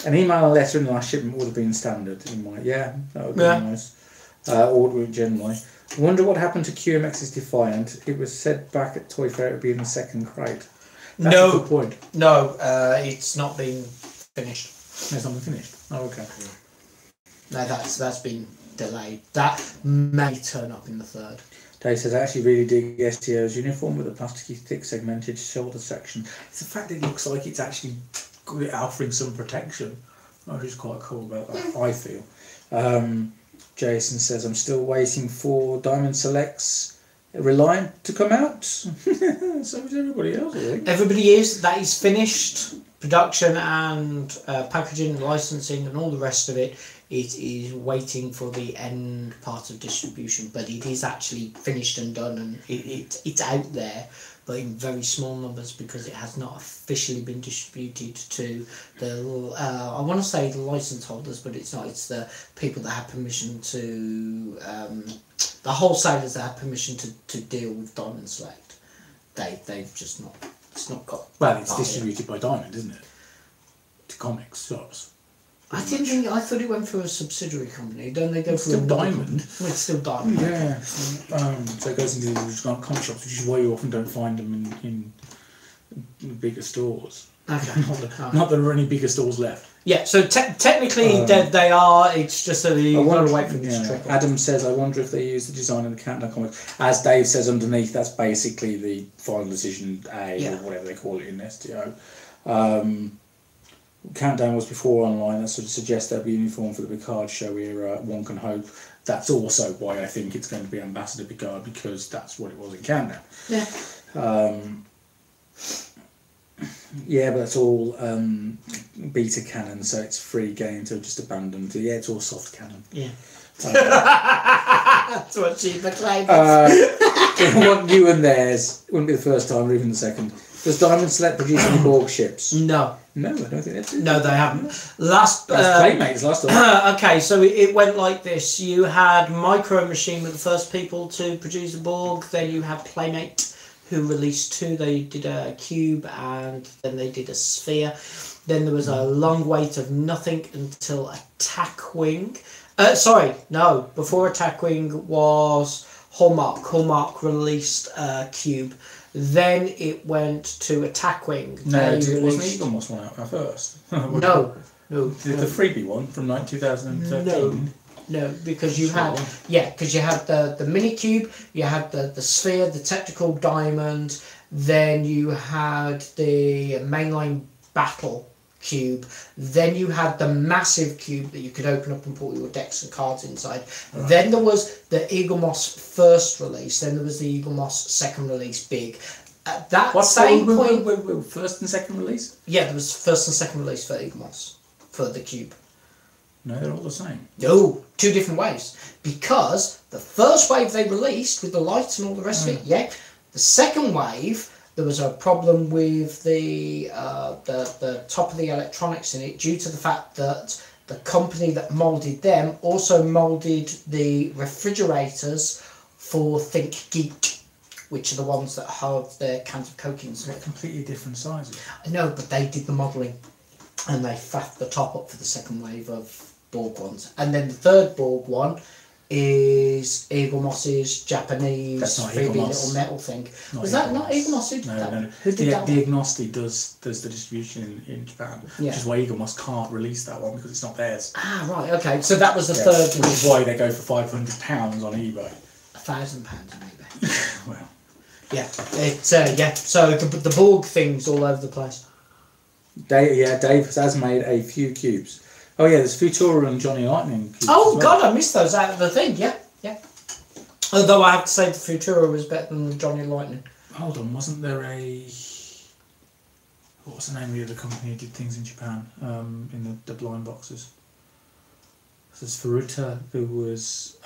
An email and letter in the last shipment would have been standard. That would be nice. Order it generally. Wonder what happened to QMx's Defiant. It was said back at Toy Fair it would be in the second crate. That's a good point. No, it's not been finished. It's not been finished. Oh, okay. No, that's been delayed. That may turn up in the third. Dave says, I actually really dig STO's uniform with the plasticky, thick, segmented shoulder section. It's the fact that it looks like it's actually offering some protection, which is quite cool about that, I feel. Jason says, I'm still waiting for Diamond Select's Reliant to come out. So is everybody else, I think. Everybody is. That is finished. Production and packaging, licensing and all the rest of it. It is waiting for the end part of distribution, but it is actually finished and done, and it's out there, but in very small numbers because it has not officially been distributed to the I want to say the license holders, but it's not. It's the people that have permission to the wholesalers that have permission to deal with Diamond Select. They've just not. It's not got. Well, it's distributed by Diamond, isn't it? To comics shops. I didn't think. I thought it went through a subsidiary company. Don't they go It's through still Diamond? Well, it's still Diamond. Yeah. So it goes into the comic shops, which is why you often don't find them in bigger stores. Okay. Not that there are any bigger stores left. Yeah. So technically, they are. It's just that you've got to wait for this trick. Adam says, I wonder if they use the design in the Countdown comics. As Dave says underneath, that's basically the final decision A or whatever they call it in STO. Countdown was before online. That sort of suggests there'll be uniform for the Picard show era. One can hope. That's also why I think it's going to be Ambassador Picard, because that's what it was in Countdown. Yeah. Yeah, but that's all beta canon, so it's free game to just abandoned. Yeah, it's all soft canon. Yeah. That's what she proclaimed. You and theirs wouldn't be the first time or even the second. Does Diamond Select produce any Borg ships? No. No, I don't think that's it. No, they haven't. That's Playmates last time. Okay, so it went like this. You had Micro Machine were the first people to produce a Borg. Then you had Playmate, who released two. They did a cube and then they did a sphere. Then there was a long wait of nothing until Attack Wing. Before Attack Wing was Hallmark. Hallmark released a cube. Then it went to Attack Wing. No, wasn't Eaglemoss one out first? No. The freebie one from 2013. No, because you had the mini cube, you had the sphere, the technical diamond, then you had the mainline battle cube, then you had the massive cube that you could open up and put your decks and cards inside. Right. Then there was the Eaglemoss first release, then there was the Eaglemoss second release big. At that point... First and second release? Yeah, there was first and second release for Eaglemoss, for the cube. No, they're all the same. No, two different waves. Because the first wave they released with the lights and all the rest of it, yeah. The second wave, there was a problem with the top of the electronics in it due to the fact that the company that moulded them also moulded the refrigerators for Think Geek, which are the ones that have the cans of Coke inside. They're completely different sizes. I know, but they did the modelling and they faffed the top up for the second wave of Borg ones. And then the third Borg one is Eaglemoss's Japanese 3D little metal thing. Was that not Eaglemoss? No. The Agnosti does the distribution in Japan, which is why Eaglemoss can't release that one because it's not theirs. Ah, right, okay. So that was the third one. Which is why they go for £500 on eBay. £1,000 on eBay. Well. Yeah, so the Borg thing's all over the place. Dave has made a few cubes. Oh yeah, there's Futura and Johnny Lightning cubes. Oh God, I missed those out of the thing. Yeah. Although I have to say the Futura was better than the Johnny Lightning. Hold on, wasn't there what was the name of the other company who did things in Japan in the blind boxes? There's Furuta, who was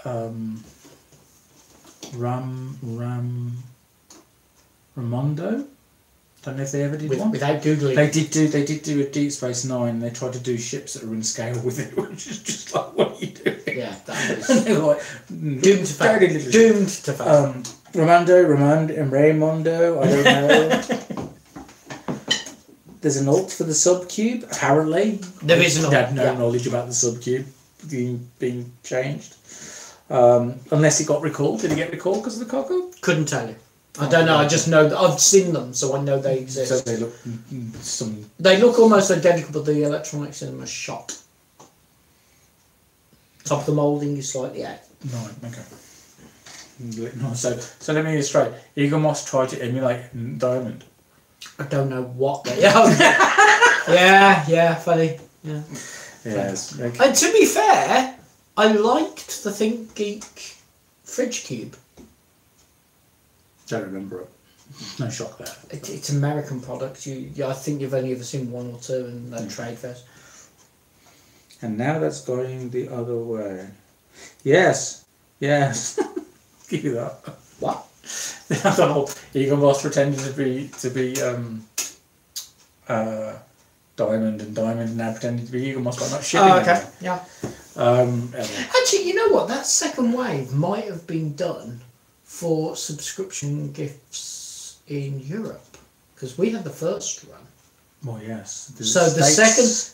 Ramondo. Don't know if they ever did one. Without googling. They did do a Deep Space Nine. They tried to do ships that are in scale with it, which is just like, what are you doing? Yeah, that is And they were like, doomed to fail. Doomed to fail. Raimondo, I don't know. There's an alt for the subcube, apparently. There is an alt. I had no knowledge about the subcube being changed. Unless it got recalled. Did it get recalled because of the cockle? Couldn't tell you. I don't know. I just know that I've seen them, so I know they exist. So they look They look almost identical, but the electronics in them are shot. Top of the moulding is slightly out. Right. Okay. No, so let me get it straight. Eaglemoss tried to emulate Diamond. I don't know what they are. yeah, funny. Yeah. Yes. Okay. And to be fair, I liked the Think Geek fridge cube. Don't remember it. No shock there. It's an American product. I think you've only ever seen one or two in that trade fairs. And now that's going the other way. Yes. Give you that. What? The whole Eaglemoss pretending to be Diamond, and Diamond now pretending to be Eaglemoss, but not shipping. Oh, okay. Anymore. Yeah. Actually, you know what? That second wave might have been done for subscription gifts in Europe, because we had the first run. Well, yes. So the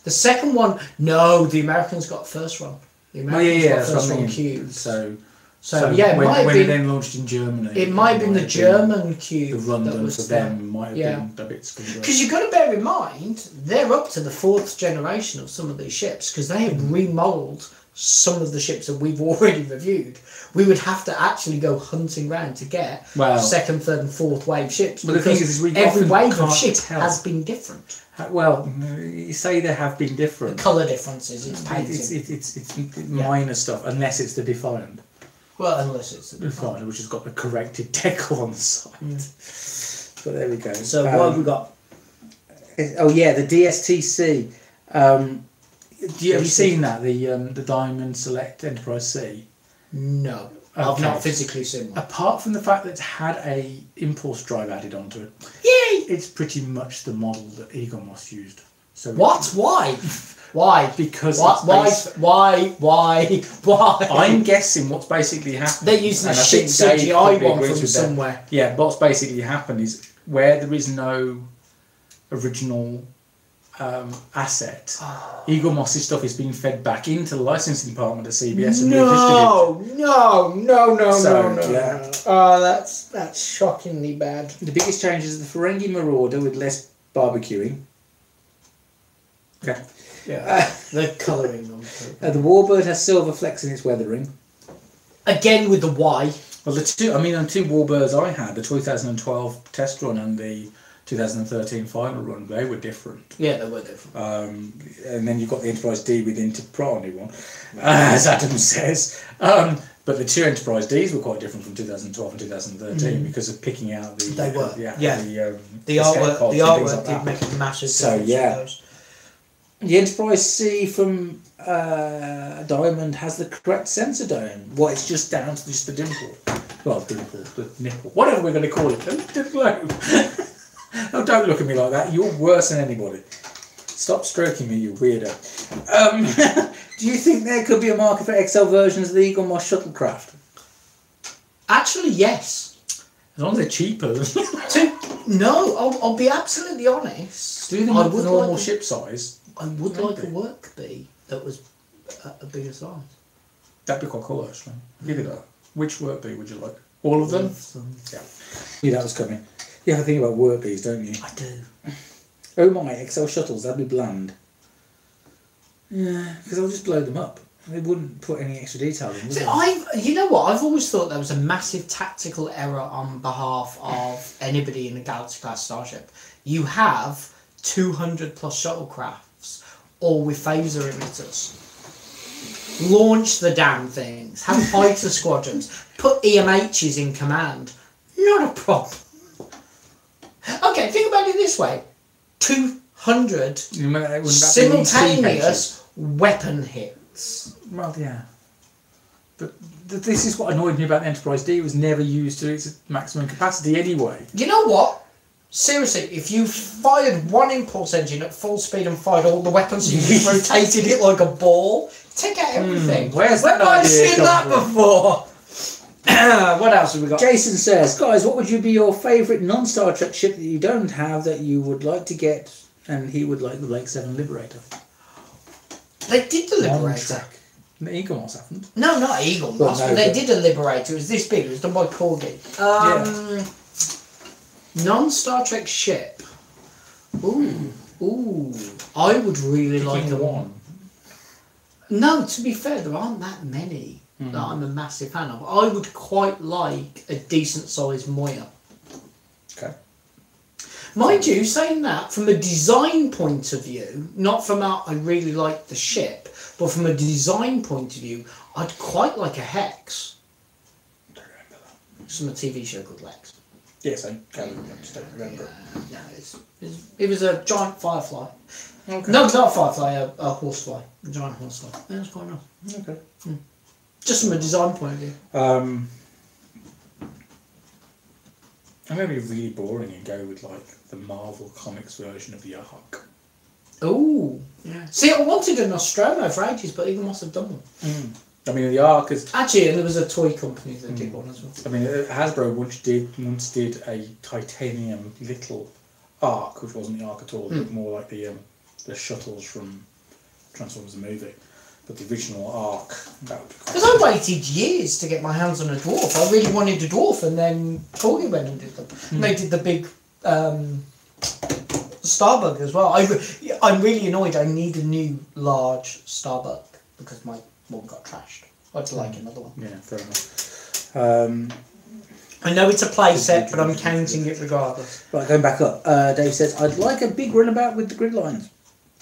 second one. No, the Americans got first run. The Americans got first run cubes. So yeah, when it then launched in Germany, it might have been the German cube. The run done for them might have been a bit screwed up. Because you've got to bear in mind, they're up to the 4th generation of some of these ships, because they have remodelled some of the ships that we've already reviewed. We would have to actually go hunting around to get 2nd, 3rd and 4th wave ships. But the thing is every wave of ship has been different. Well, you say they have been different. The colour differences, it's painting. It's minor stuff, unless it's the Defiant. Well, unless it's the Defiant, which has got the corrected decal on the side. But there we go. So what have we got? Oh yeah, the DSTC. Have you seen that? The Diamond Select Enterprise C? No. I've not physically seen one. Apart from the fact that it's had a impulse drive added onto it. Yay! It's pretty much the model that Eaglemoss used. So what? Why? Why? Because why? I'm guessing what's basically happened. They're using a shit CGI one from somewhere. Yeah, what's basically happened is where there is no original asset, Eaglemoss's stuff is being fed back into the licensing department at CBS and redistributed. No. Oh, that's shockingly bad. The biggest change is the Ferengi Marauder with less barbecuing. Okay. Yeah. The colouring on the Warbird has silver flecks in its weathering. Again with the Y. Well, the two Warbirds I had, the 2012 test run and the 2013 final run, they were different. Yeah, they were different. And then you've got the Enterprise D with Interprani one, as Adam says. But the two Enterprise Ds were quite different from 2012 and 2013 because of picking out the... They were, the artwork did make a massive difference. So, yeah. The Enterprise C from Diamond has the correct sensor dome. Well, it's just down to just the dimple. Well, dimple, the nipple. Whatever we're going to call it. The globe. Oh, don't look at me like that. You're worse than anybody. Stop stroking me, you weirdo. Do you think there could be a market for XL versions of the Eaglemoss shuttlecraft? Actually, yes. As long as they're cheaper. No, I'll be absolutely honest. Do you think I would normal ship size? I would like a work bee that was a bigger size. That'd be quite cool, actually. Give it that. Which work bee would you like? All of them? Yeah. Knew that was coming. You have to think about work bees, don't you? I do. Oh my, XL shuttles, that'd be bland. Yeah, because I'll just blow them up. They wouldn't put any extra detail in, would they? You know what? I've always thought there was a massive tactical error on behalf of anybody in a Galaxy class starship. You have 200 plus shuttlecrafts, all with phaser emitters. Launch the damn things. Have fighter squadrons. Put EMHs in command. Not a problem. Okay, think about it this way. 200 simultaneous weapon hits. Well, yeah. But this is what annoyed me about the Enterprise D. It was never used to its maximum capacity anyway. You know what? Seriously, if you fired one impulse engine at full speed and fired all the weapons, you just rotated it like a ball, take out everything. Where's Where that have I idea seen come that from? before? What else have we got? Jason says, guys, what would be your favourite non-Star Trek ship that you don't have that you would like to get? And he would like the Lake 7 Liberator. They did the Liberator. Non-Trek. The Eaglemoss happened. No, not Eaglemoss, Well, no, but they but- did a Liberator. It was this big. It was done by Corgi. Non-Star Trek ship. Ooh. I would really like Picking a one. No, to be fair, there aren't that many that I'm a massive fan of. I would quite like a decent sized Moya. Okay. Mind you, saying that, from a design point of view, not from out I really like the ship, but from a design point of view, I'd quite like a Hex. Don't remember that. It's from a TV show called Lex. Yes, I just don't remember. No, it was a giant firefly. Okay. No, not a firefly, a horsefly. A giant horsefly. Yeah, it was quite nice. Okay. Just from a design point of view. I'm going to be really boring and go with like the Marvel Comics version of the Ark. Ooh, yeah. See, I wanted a Nostromo for ages, but even must have done one. I mean, the Ark is. Actually, and there was a toy company that did one as well. I mean, Hasbro once did a titanium little Ark, which wasn't the Ark at all, but more like the shuttles from Transformers the movie. But the original Ark, that would be quite. Because I waited years to get my hands on a dwarf. I really wanted a dwarf, and then Corgi went and did them. And they did the big Starbug as well. I'm really annoyed. I need a new large Starbug because my one got trashed. I'd like another one. Yeah, fair enough. I know it's a play set, but I'm counting it regardless. Right, going back up. Dave says, I'd like a big runabout with the grid lines.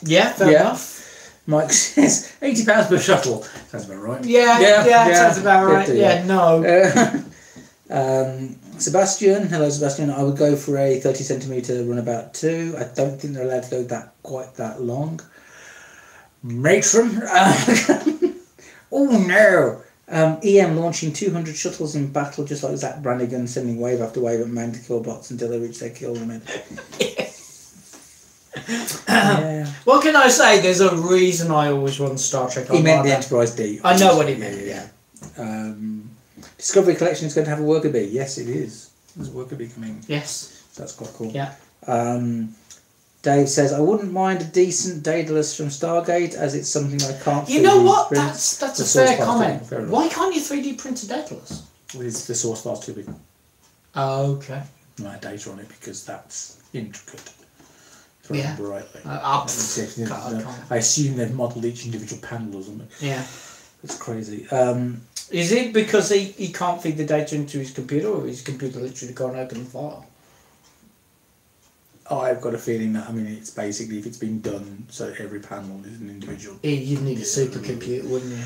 Yeah, fair enough. Mike says, £80 per shuttle. Sounds about right. Yeah, sounds about right. Yeah, no. Sebastian, hello Sebastian. I would go for a 30cm runabout too. I don't think they're allowed to go quite that long. Matron. Oh no. EM launching 200 shuttles in battle, just like Zach Brannigan, sending wave after wave at man to kill bots until they reach their kill limit. Yeah. What can I say? There's a reason I always run Star Trek. He meant the Enterprise D. I know what he meant. Yeah. Discovery Collection is going to have a worker bee. Yes, it is. There's a worker bee coming. Yes. So that's quite cool. Yeah. Dave says, I wouldn't mind a decent Daedalus from Stargate, as it's something I can't. You know what? print. That's The a source fair file's comment. fair enough. Why can't you 3D print a Daedalus? Is the source file's too big? Oh, okay. My data on it because that's intricate. If I Yeah. remember rightly. I assume they've modelled each individual panel or something. Yeah. It's crazy. Is it because he can't feed the data into his computer, or his computer literally can't open the file? I've got a feeling that, it's basically if it's been done so every panel is an individual. You'd need a supercomputer, wouldn't you?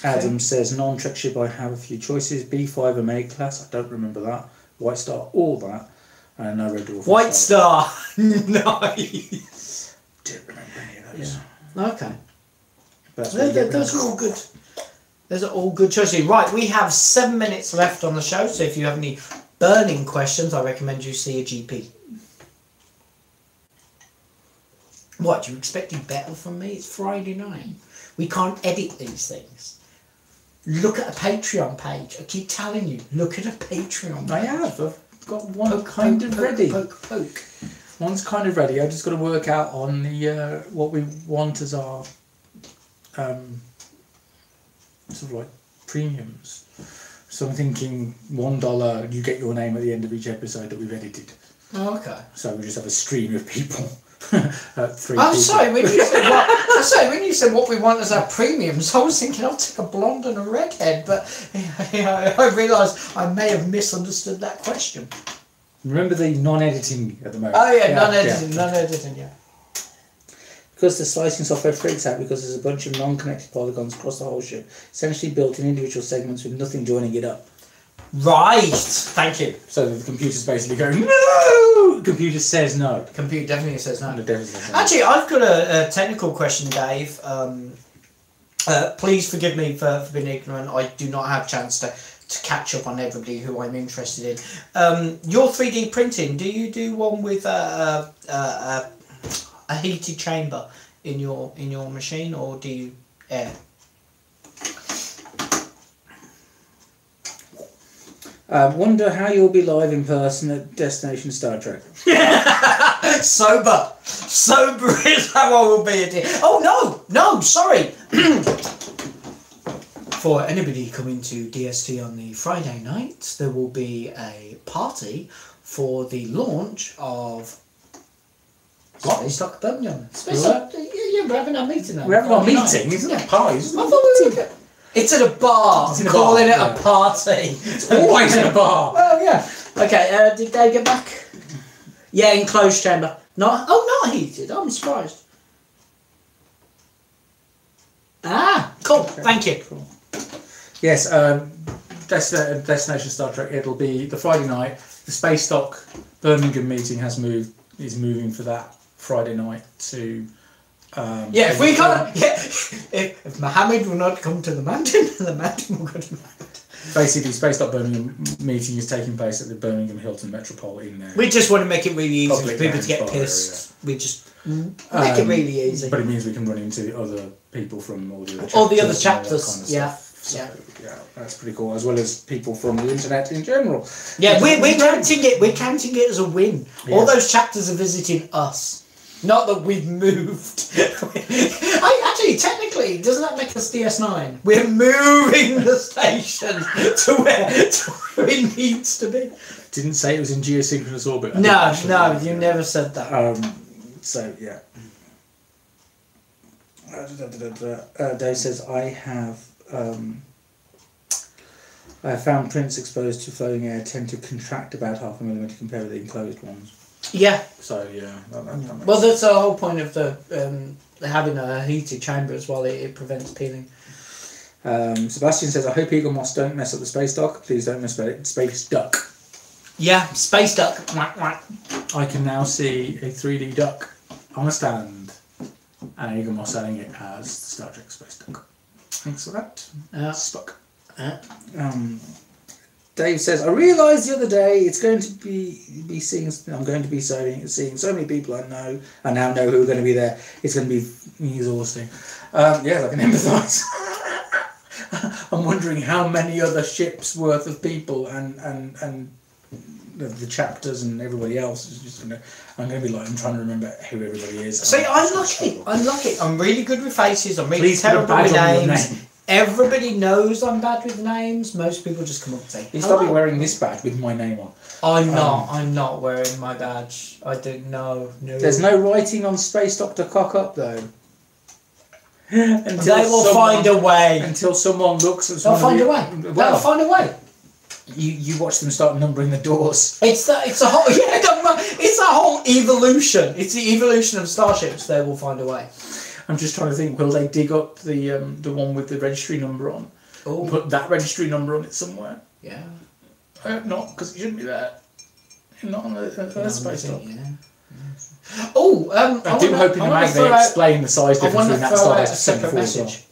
Adam says, non-Trek ship, I have a few choices. B5 MA class, I don't remember that. White Star, all that. And I read all White Star! Nice! Don't remember any of those. Yeah. Okay. That's Those are all good. Those are all good choices. Right, we have 7 minutes left on the show, so if you have any burning questions, I recommend you see a GP. What, do you expect better from me? It's Friday night. We can't edit these things. Look at a Patreon page. I keep telling you, look at a Patreon page. I have. I've got one ready. Poke. One's kind of ready. I've just got to work out on the what we want as our sort of like premiums. So I'm thinking $1, you get your name at the end of each episode that we've edited. Oh, okay. So we just have a stream of people. Three I'm people. sorry, when you said what we want as our premiums, I was thinking I'll take a blonde and a redhead, but I realised I may have misunderstood that question. Remember the non-editing at the moment? Oh yeah, non-editing, yeah. Because the slicing software freaks out because there's a bunch of non-connected polygons across the whole ship, essentially built in individual segments with nothing joining it up. Right, thank you. So the computer's basically going, no! The computer says no. The computer definitely says no. Definitely says no. Actually, I've got a technical question, Dave. Please forgive me for being ignorant. I do not have a chance to catch up on everybody who I'm interested in. Your 3D printing, do you do one with a heated chamber in your machine, or do you air? Wonder how you'll be live in person at Destination Star Trek. Sober is how I will be. Oh no, sorry. For anybody coming to DST on the Friday night, there will be a party for the launch of Space Dock Birmingham. Yeah, we're having our meeting now. We're having our meeting? It's not a party. It's at a bar. It's in a calling bar, it a party. It's always in a bar. Oh yeah. Okay. Did they get back? Yeah, enclosed chamber. Not heated. I'm surprised. Cool. Okay. Thank you. Cool. Yes. Destination Star Trek. It'll be the Friday night. The Space Dock Birmingham meeting is moving for that Friday night to. If we can't, if Mohammed will not come to the mountain, the mountain will go to Mohammed. Basically, Space Dock Birmingham meeting is taking place at the Birmingham Hilton Metropole in there. We just want to make it really easy for people to get pissed. Area. We just make it really easy. But it means we can run into other people from all the other chapters. Chapters, yeah. So, yeah, that's pretty cool. As well as people from the internet in general. Yeah, we're counting it. We're counting it as a win. Yes. All those chapters are visiting us. Not that we've moved. Actually, technically, doesn't that make us DS9? We're moving the station to where it needs to be. Didn't say it was in geosynchronous orbit. No, you never said that. So, yeah. Dave says, I have found prints exposed to flowing air tend to contract about 0.5 millimetre compared with the enclosed ones. Yeah. So yeah. Well, that's the whole point of the having a heated chamber as well. It prevents peeling. Sebastian says, I hope Eaglemoss don't mess up the space dock. Please don't mess up it. Space duck. Yeah, space duck. I can now see a 3D duck on a stand, and Eaglemoss selling it as Star Trek Space Duck. Thanks for that. Spock. Dave says, I realised the other day I'm going to be seeing so many people I now know who are going to be there. It's going to be exhausting. Yes, I can empathise. I'm wondering how many other ships worth of people and the chapters and everybody else is just I'm going to be like, I'm trying to remember who everybody is. See, I'm lucky. I'm really good with faces. I'm really terrible with names. Everybody knows I'm bad with names. Most people just come up and say, He's probably wearing this badge with my name on. I'm not wearing my badge. I don't know. No. There's no writing on Space Doctor Cock Up though. They will find a way. Until someone looks at They'll find a way. They'll find a way. You watch them start numbering the doors. It's a whole evolution. It's the evolution of starships. They will find a way. I'm just trying to think, will they dig up the one with the registry number on? Oh. Put that registry number on it somewhere? Yeah. Not, because it shouldn't be there. Not on the space dock. Yeah. Oh, I do hope in the mag they explain the size difference between that a separate message.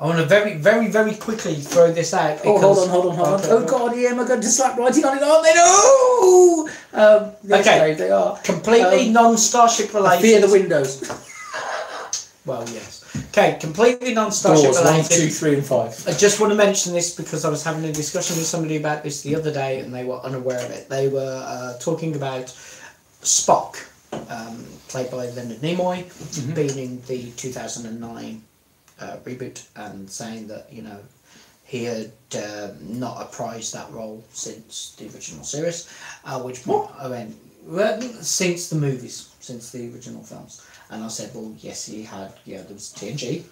I want to very, very, very quickly throw this out. Oh, hold on. Oh God, am I going to slap writing on it? Aren't they? No! Yes, okay, Dave, they are. Completely non-starship related. I fear the windows. Well, yes. Okay, completely non-starship related. 1, 2, 3 and 5. I just want to mention this because I was having a discussion with somebody about this the other day and they were unaware of it. They were talking about Spock, played by Leonard Nimoy, being in the 2009 reboot, and saying that, he had not apprised that role since the original series, which I went, since the movies, since the original films. And I said, well, yes, he had, there was TNG.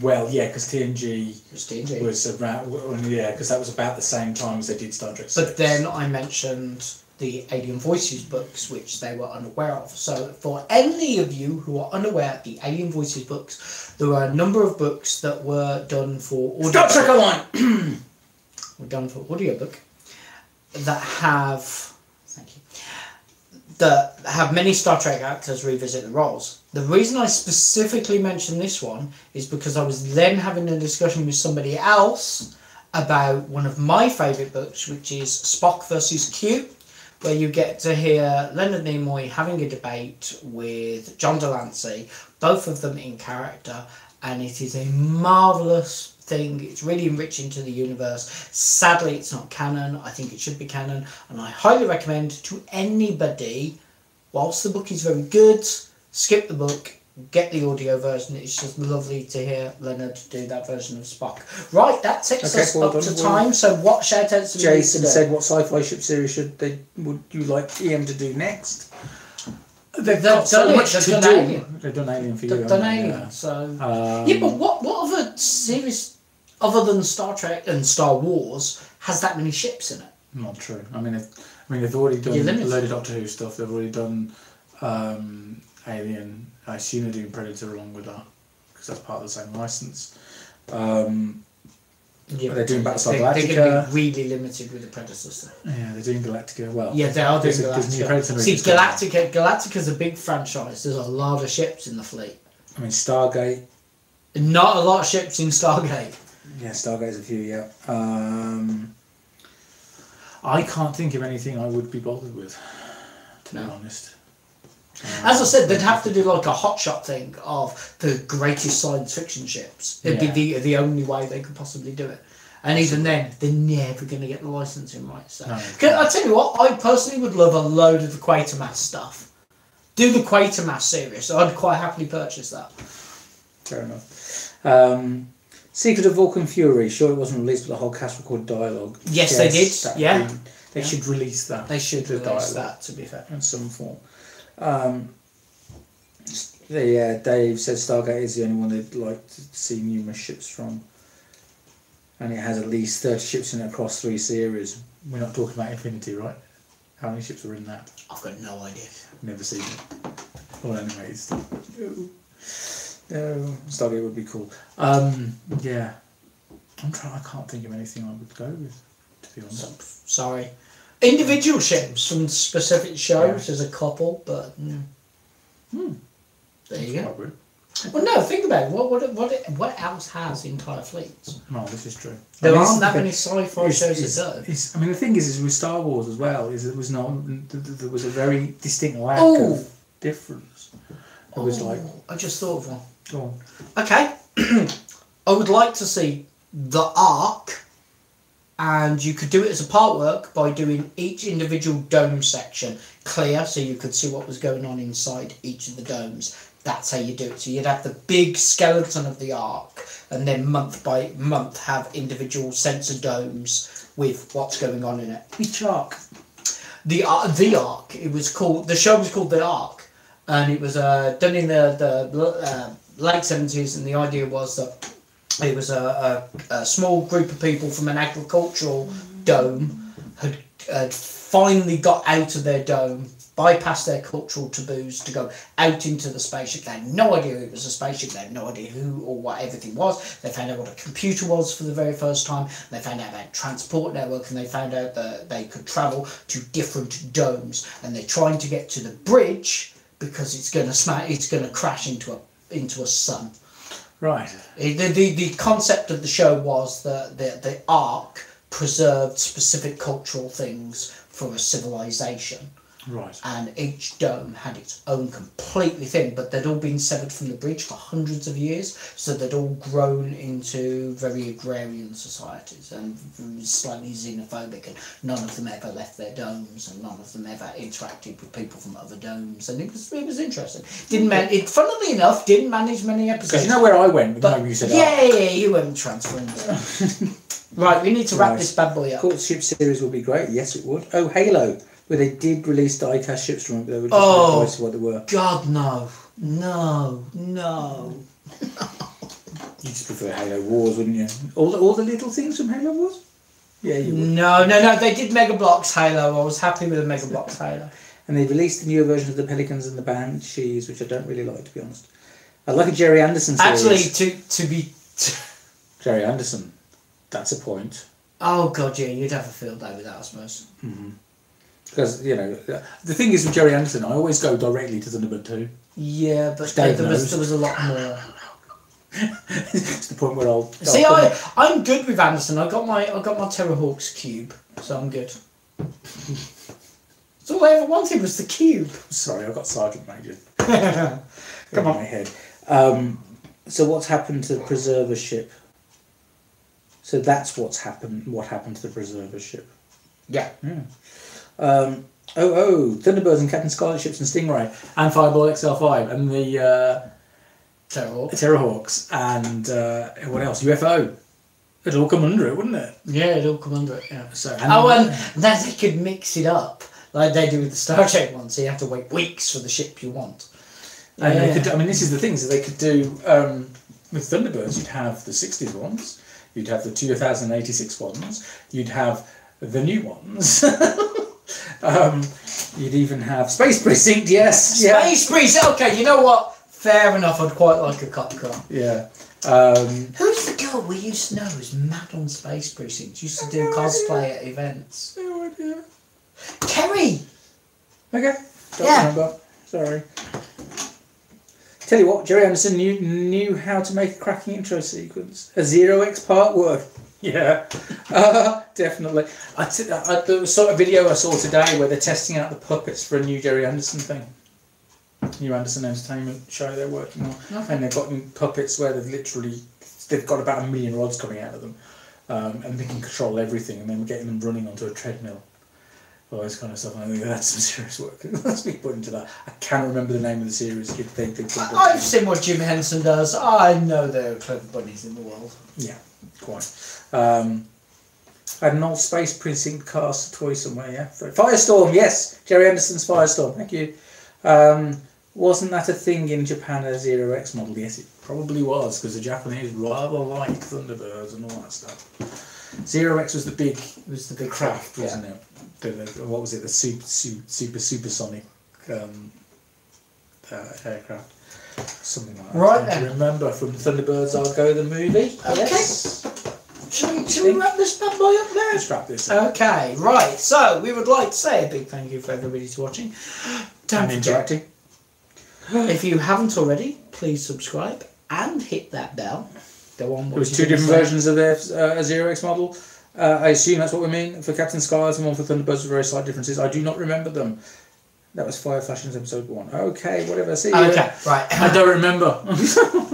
Well, yeah, because TNG was around, because that was about the same time as they did Star Trek 6. But then I mentioned the Alien Voices books, which they were unaware of. So for any of you who are unaware of the Alien Voices books, there were a number of books that were done for audio. Star Trek Online! Were done for audiobook that have... Thank you. that have many Star Trek actors revisit the roles. The reason I specifically mentioned this one is because I was then having a discussion with somebody else about one of my favourite books, which is Spock versus Q, where you get to hear Leonard Nimoy having a debate with John Delancey, both of them in character, and it is a marvellous thing. It's really enriching to the universe. Sadly, it's not canon. I think it should be canon, and I highly recommend to anybody, whilst the book is very good, skip the book, get the audio version. It's just lovely to hear Leonard do that version of Spock. Right, that takes us up to time. So what shout-outs do we need to Jason do? said, what sci-fi ship series would you like Ian to do next? They've done it. They've done Alien. They've done Alien for you. They've done Alien. Yeah. So yeah, but what other series other than Star Trek and Star Wars has that many ships in it? Not true. I mean, they've already done a load of Doctor Who stuff. They've already done Alien. I assume they're doing Predator along with that because that's part of the same license. Yeah, they're doing Battlestar Galactica. They're going to be really limited with the Predator stuff. Yeah, they're doing Galactica. Well, yeah, they are doing Galactica. See, Galactica's a big franchise. There's a lot of ships in the fleet. I mean, Stargate. Not a lot of ships in Stargate. Yeah, Stargate's a few. Yeah. I can't think of anything I would be bothered with, to be honest. As I said, they'd have to do like a hotshot thing of the greatest science fiction ships. It'd be the only way they could possibly do it. And even then, they're never going to get the licensing right. So, I'll tell you what, I personally would love a load of the Quatermass stuff. Do the Quatermass series. So I'd quite happily purchase that. Fair enough. Secret of Vulcan Fury. Sure, it wasn't released, but the whole cast recorded dialogue. Yes, they did. Yeah. They should release that. They should release that, to be fair. In some form. Dave said Stargate is the only one they'd like to see numerous ships from, and it has at least 30 ships in it across 3 series. We're not talking about Infinity, right? How many ships are in that? I've got no idea. Never seen it. Well, anyways, Stargate would be cool. Yeah, I can't think of anything I would go with, to be honest. Sorry. Individual ships from specific shows, there's a couple, but there you go. Well, no, think about it. What else has entire fleets? No, this is true. There aren't that many sci-fi shows that do. I mean, the thing is with Star Wars as well, is there was a very distinct lack of difference. It was like, I just thought of one. Go on. Okay, I would like to see the Ark. And you could do it as a part work by doing each individual dome section clear so you could see what was going on inside each of the domes. That's how you do it. So you'd have the big skeleton of the Ark and then month by month have individual sensor domes with what's going on in it. Which Ark? The Ark. It was called, the show was called The Ark, and it was done in the late 70s, and the idea was that it was a small group of people from an agricultural dome had finally got out of their dome, bypassed their cultural taboos to go out into the spaceship. They had no idea it was a spaceship. They had no idea who or what everything was. They found out what a computer was for the very first time. They found out about transport network, and they found out that they could travel to different domes. And they're trying to get to the bridge because it's going to crash into a sun. Right. The concept of the show was that the Ark preserved specific cultural things for a civilization. Right. And each dome had its own completely thing, but they'd all been severed from the bridge for hundreds of years, so they'd all grown into very agrarian societies and slightly xenophobic, and none of them ever left their domes, and none of them ever interacted with people from other domes, and it was interesting. Funnily enough, didn't manage many episodes. Because you know where I went? But you said you went Transformers. Right, we need to wrap this bad boy up. Courtship series would be great. Yes, it would. Oh, Halo. Where they did release die-cast ships from it, but they were just twice what they were. God, no. No. You just prefer Halo Wars, wouldn't you? All the little things from Halo Wars? Yeah, you would. No, they did Mega Bloks Halo. I was happy with the Mega Bloks Halo. And they released the newer version of the Pelicans and the Banshees, which I don't really like, to be honest. I like a Jerry Anderson series. Actually, to be... Jerry Anderson. That's a point. Oh, God, yeah, you'd have a field day with that, I suppose. Mm-hmm. Because, you know, the thing is with Jerry Anderson, I always go directly to Thunderbird 2. Yeah, but there was a lot more. It's the point where I'll See, I'm good with Anderson. I got my Terrahawks cube, so I'm good. So all I ever wanted was the cube. Sorry, I got Sergeant Major. Come on, my head. So what's happened to the Preserver ship? So that's what's happened. What happened to the Preserver ship? Yeah. Thunderbirds and Captain Scarlet ships and Stingray and Fireball XL5 and the Terrahawks and what else? UFO. It'd all come under it, wouldn't it? Yeah, it'd all come under it. Yeah. So and then they could mix it up like they do with the Star Trek one. So you have to wait weeks for the ship you want. And they could. I mean, this is the thing. So they could do with Thunderbirds. You'd have the '60s ones. You'd have the 2086 ones. You'd have the new ones. You'd even have Space Precinct. Yes. Space Precinct. Okay, you know what? Fair enough. I'd quite like a cop car. Yeah. Who's the girl we used to know who's mad on Space Precinct? Used to do cosplay at events. No idea. Kerry. Okay. Don't remember. Sorry. Tell you what, Jerry Anderson knew how to make a cracking intro sequence. A 0x part work. Yeah, definitely. There was sort of video I saw today where they're testing out the puppets for a new Jerry Anderson thing. New Anderson Entertainment show they're working on. Okay. And they've got puppets where they've got about 1 million rods coming out of them. And they can control everything, and then getting them running onto a treadmill. All this kind of stuff. I think that's some serious work. Let's be put into that. I can't remember the name of the series. I've seen what Jim Henson does. I know there are clever bunnies in the world. Yeah, quite. I had an old Space Precinct cast toy somewhere, yeah. Firestorm, yes! Jerry Anderson's Firestorm, thank you. Wasn't that a thing in Japan, a 0x model? Yes, it probably was, because the Japanese rather like Thunderbirds and all that stuff. 0x was the big craft, wasn't it? What was it? The supersonic aircraft, something like that. Right. I remember from Thunderbirds I'll Go the movie. Okay. Yes. Shall we wrap this bad boy up there? Let's wrap this up. Okay, right. So we would like to say a big thank you for everybody to watching. And interacting. If you haven't already, please subscribe and hit that bell. Go on. There was 2 different versions of their 0x model. I assume that's what we mean for Captain Skies and one for Thunderbirds with very slight differences. I do not remember them. That was Fire Fashions episode 1. Okay, whatever. See you. Okay, right. I don't remember.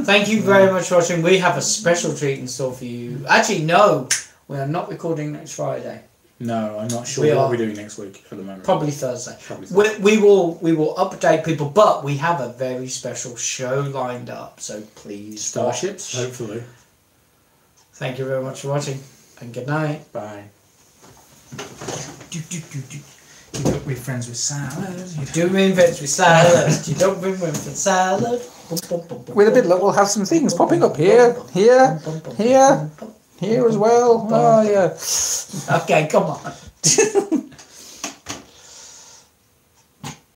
Thank you very much for watching. We have a special treat in store for you. Actually, no, we are not recording next Friday. No, I'm not sure what we're doing next week at the moment. Probably Thursday. We will update people, but we have a very special show lined up. So please, Starships, hopefully. Thank you very much for watching, and good night. Bye. You don't be friends with salad. You do mean friends with salad. You don't mean friends with salad. With a bit of luck, we'll have some things popping up here, here as well. Oh, yeah. Okay, come on.